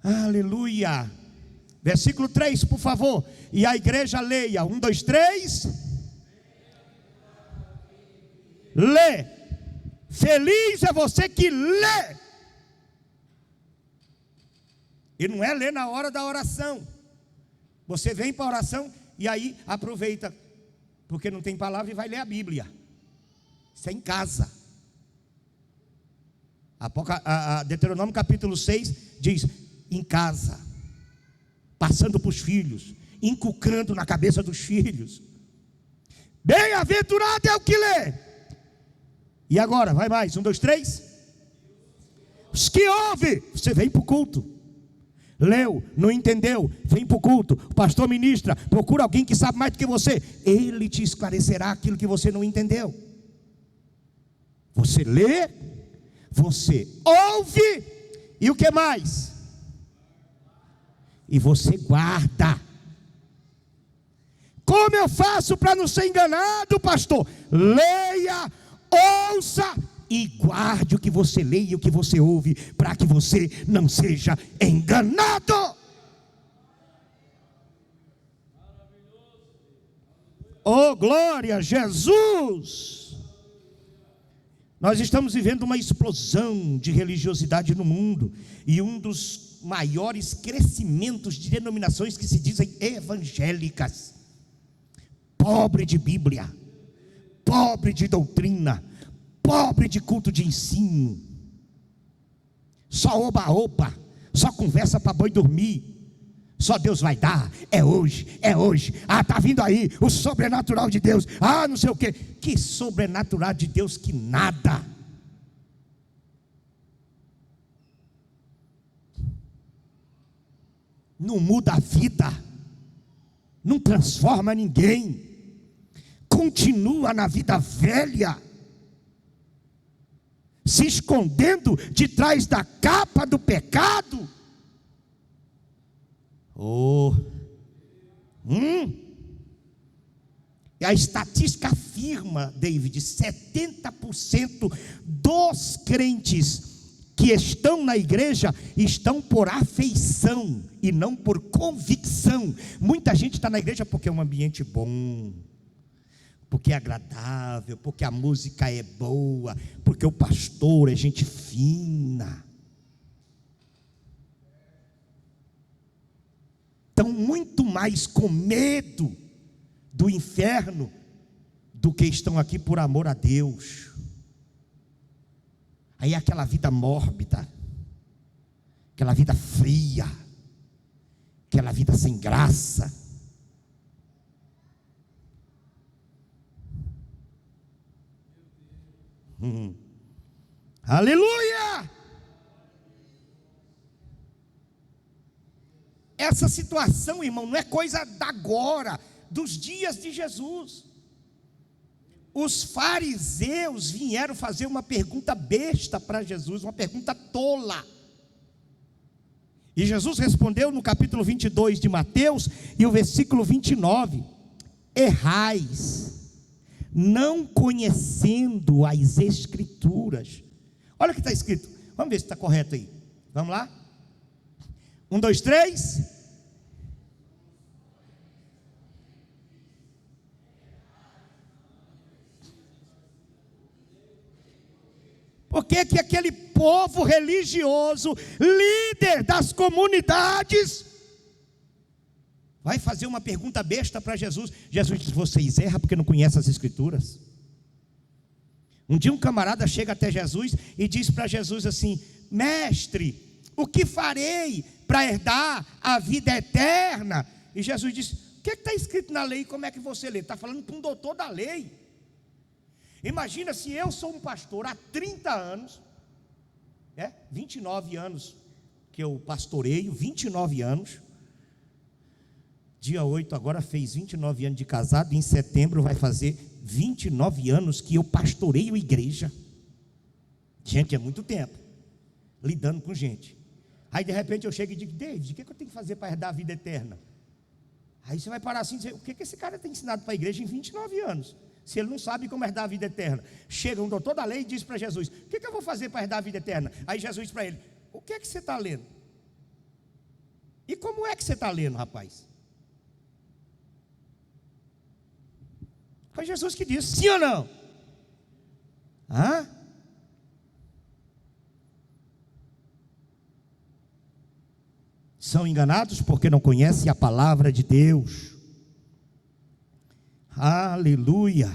S1: Aleluia. Versículo 3, por favor. E a igreja leia. 1, 2, 3. Lê. Feliz é você que lê. E não é ler na hora da oração. Você vem para a oração e aí aproveita, porque não tem palavra, e vai ler a Bíblia. Isso é em casa. Deuteronômio capítulo 6 diz: em casa, passando para os filhos, inculcando na cabeça dos filhos. Bem-aventurado é o que lê. E agora, vai mais, 1, 2, 3. Os que ouvem, você vem para o culto. Leu, não entendeu, vem para o culto. O pastor ministra, procura alguém que sabe mais do que você. Ele te esclarecerá aquilo que você não entendeu. Você lê, você ouve, e o que mais? E você guarda. Como eu faço para não ser enganado, pastor? Leia, ouça e guarde o que você lê e o que você ouve, para que você não seja enganado. Oh, glória a Jesus! Nós estamos vivendo uma explosão de religiosidade no mundo, e um dos maiores crescimentos de denominações que se dizem evangélicas, pobre de Bíblia, pobre de doutrina, pobre de culto de ensino, só oba-oba, só conversa para boi dormir, só Deus vai dar, é hoje, está vindo aí o sobrenatural de Deus, não sei o que sobrenatural de Deus que nada. Não muda a vida, não transforma ninguém.
S2: continua na vida velha, se escondendo de trás da capa do pecado. E a estatística afirma, David, 70% dos crentes que estão na igreja estão por afeição e não por convicção. Muita gente está na igreja porque é um ambiente bom, porque é agradável, porque a música é boa, porque o pastor é gente fina. Estão muito mais com medo do inferno do que estão aqui por amor a Deus. Aí é aquela vida mórbida, aquela vida fria, aquela vida sem graça. Aleluia! Essa situação, irmão, não é coisa da agora, dos dias de Jesus. Os fariseus vieram fazer uma pergunta besta para Jesus, uma pergunta tola. E Jesus respondeu no capítulo 22 de Mateus, e o versículo 29: errais, não conhecendo as Escrituras. Olha o que está escrito, vamos ver se está correto aí. Vamos lá? 1, 2, 3. Por que que aquele povo religioso, líder das comunidades, vai fazer uma pergunta besta para Jesus? Jesus diz: vocês erram porque não conhecem as Escrituras. Um dia um camarada chega até Jesus e diz para Jesus assim: mestre, o que farei para herdar a vida eterna? E Jesus diz: o que está escrito na lei? Como é que você lê? Está falando para um doutor da lei. Imagina se eu sou um pastor há 30 anos, 29 anos que eu pastoreio, 29 anos, dia 8 agora fez 29 anos de casado, em setembro vai fazer 29 anos que eu pastoreio igreja. Gente, é muito tempo, lidando com gente. Aí de repente eu chego e digo: David, o que eu tenho que fazer para herdar a vida eterna? Aí você vai parar assim e dizer: o que esse cara tem ensinado para a igreja em 29 anos? Se ele não sabe como herdar a vida eterna. Chega um doutor da lei e diz para Jesus: o que eu vou fazer para herdar a vida eterna? Aí Jesus diz para ele: o que é que você está lendo? E como é que você está lendo, rapaz? Foi Jesus que disse: sim ou não? São enganados porque não conhecem a palavra de Deus. Aleluia.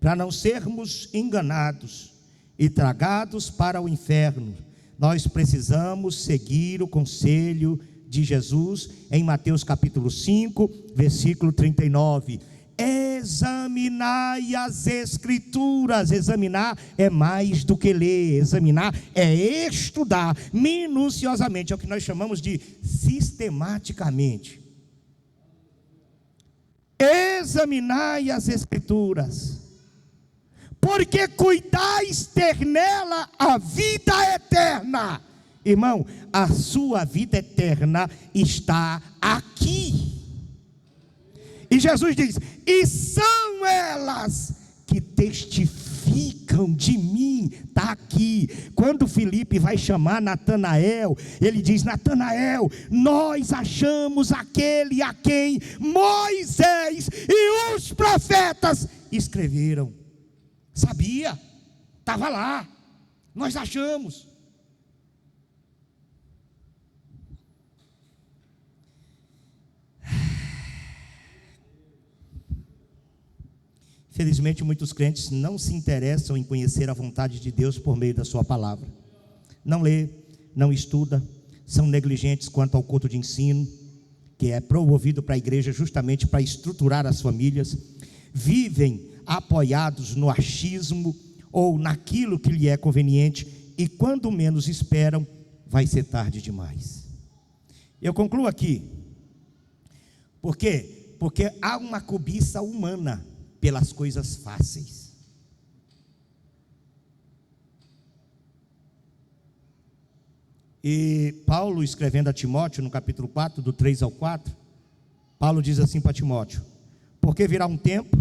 S2: Para não sermos enganados e tragados para o inferno, nós precisamos seguir o conselho de Jesus em Mateus capítulo 5, versículo 39. Examinai as Escrituras. Examinar é mais do que ler. Examinar é estudar minuciosamente. É o que nós chamamos de sistematicamente. Examinai as Escrituras, porque cuidais ter nela a vida eterna. Irmão, a sua vida eterna está aqui. E Jesus diz: e são elas que testificam de mim. Está aqui. Quando Filipe vai chamar Natanael, ele diz: Natanael, nós achamos aquele a quem Moisés e os profetas escreveram. Sabia, estava lá, nós achamos. Felizmente, muitos crentes não se interessam em conhecer a vontade de Deus por meio da sua palavra. Não lê, não estuda, são negligentes quanto ao culto de ensino, que é promovido para a igreja justamente para estruturar as famílias. Vivem apoiados no achismo ou naquilo que lhe é conveniente, e quando menos esperam, vai ser tarde demais. Eu concluo aqui, porque
S1: Porque há uma cobiça humana pelas coisas fáceis. E Paulo, escrevendo a Timóteo, no capítulo 4, do 3 ao 4, Paulo diz assim para Timóteo: porque virá um tempo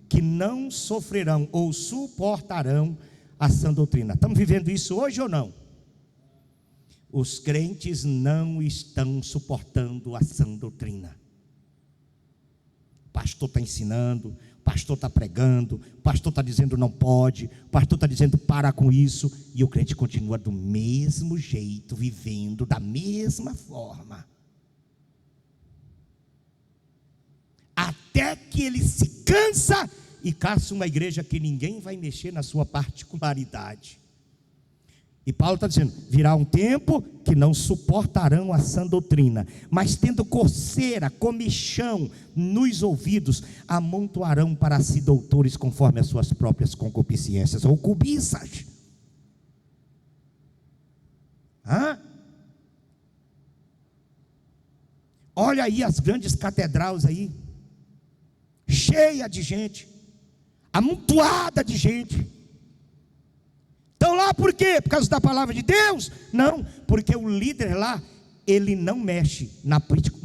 S1: que não sofrerão ou suportarão a sã doutrina. Estamos vivendo isso hoje ou não? Os crentes não estão suportando a sã doutrina. O pastor está ensinando, o pastor está pregando, o pastor está dizendo não pode, o pastor está dizendo para com isso, e o crente continua do mesmo jeito, vivendo da mesma forma. Até que ele se cansa e caça uma igreja que ninguém vai mexer na sua particularidade. E Paulo está dizendo: virá um tempo que não suportarão a sã doutrina, mas tendo coceira, comichão nos ouvidos, amontoarão para si doutores conforme as suas próprias concupiscências ou cobiças. Olha aí as grandes catedrais aí, cheia de gente, amontoada de gente. Estão lá por quê? Por causa da palavra de Deus? Não, porque o líder lá, ele não mexe na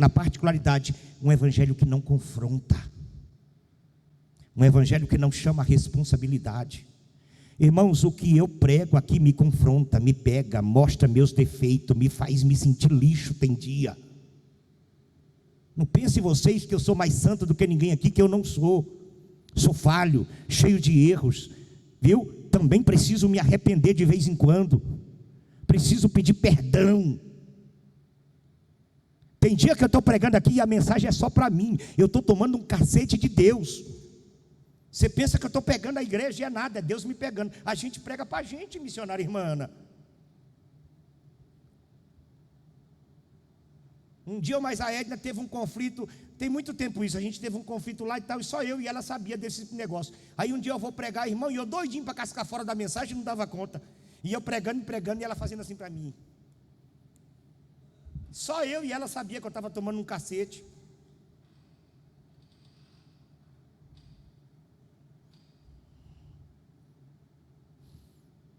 S1: particularidade. Um evangelho que não confronta, um evangelho que não chama a responsabilidade. Irmãos, o que eu prego aqui me confronta, me pega, mostra meus defeitos, me faz me sentir lixo, tem dia. Não pensem vocês que eu sou mais santo do que ninguém aqui, que eu não sou. Sou falho, cheio de erros, viu? Também preciso me arrepender de vez em quando, preciso pedir perdão. Tem dia que eu estou pregando aqui e a mensagem é só para mim, eu estou tomando um cacete de Deus. Você pensa que eu estou pegando a igreja e é nada, é Deus me pegando. A gente prega para a gente, missionária irmã Ana. Um dia mais a Edna teve um conflito, tem muito tempo isso, a gente teve um conflito lá e tal, e só eu e ela sabia desse negócio. Aí um dia eu vou pregar, irmão, e eu doidinho para cascar fora da mensagem, não dava conta. E eu pregando e ela fazendo assim para mim. Só eu e ela sabia que eu estava tomando um cacete.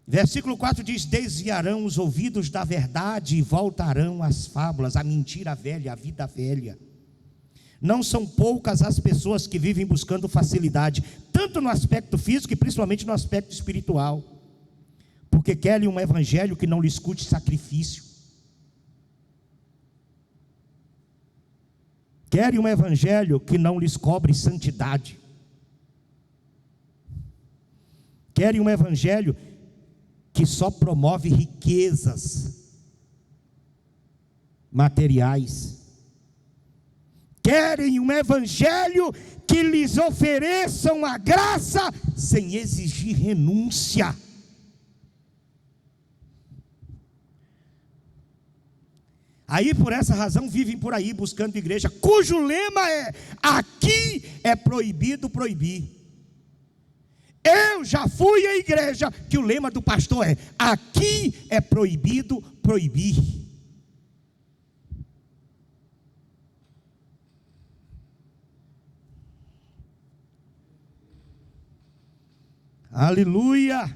S1: Versículo 4 diz: desviarão os ouvidos da verdade e voltarão às fábulas, a mentira velha, a vida velha. Não são poucas as pessoas que vivem buscando facilidade, tanto no aspecto físico e principalmente no aspecto espiritual, porque querem um evangelho que não lhes escute sacrifício, querem um evangelho que não lhes cobre santidade, querem um evangelho que só promove riquezas materiais, querem um evangelho que lhes ofereçam a graça sem exigir renúncia. Aí por essa razão vivem por aí buscando igreja cujo lema é: aqui é proibido proibir. Eu já fui à igreja que o lema do pastor é: aqui é proibido proibir. Aleluia!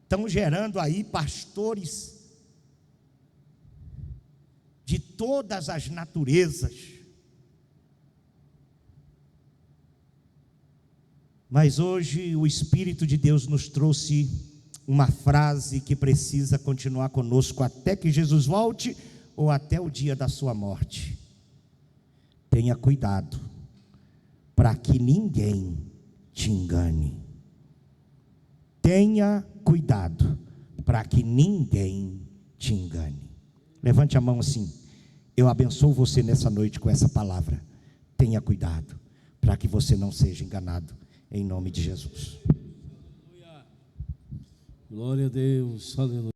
S1: Estão gerando aí pastores de todas as naturezas. Mas hoje o Espírito de Deus nos trouxe uma frase que precisa continuar conosco até que Jesus volte ou até o dia da sua morte. Tenha cuidado para que ninguém te engane. Tenha cuidado para que ninguém te engane. Levante a mão assim. Eu abençoo você nessa noite com essa palavra. Tenha cuidado para que você não seja enganado, em nome de Jesus.
S3: Glória a Deus, aleluia.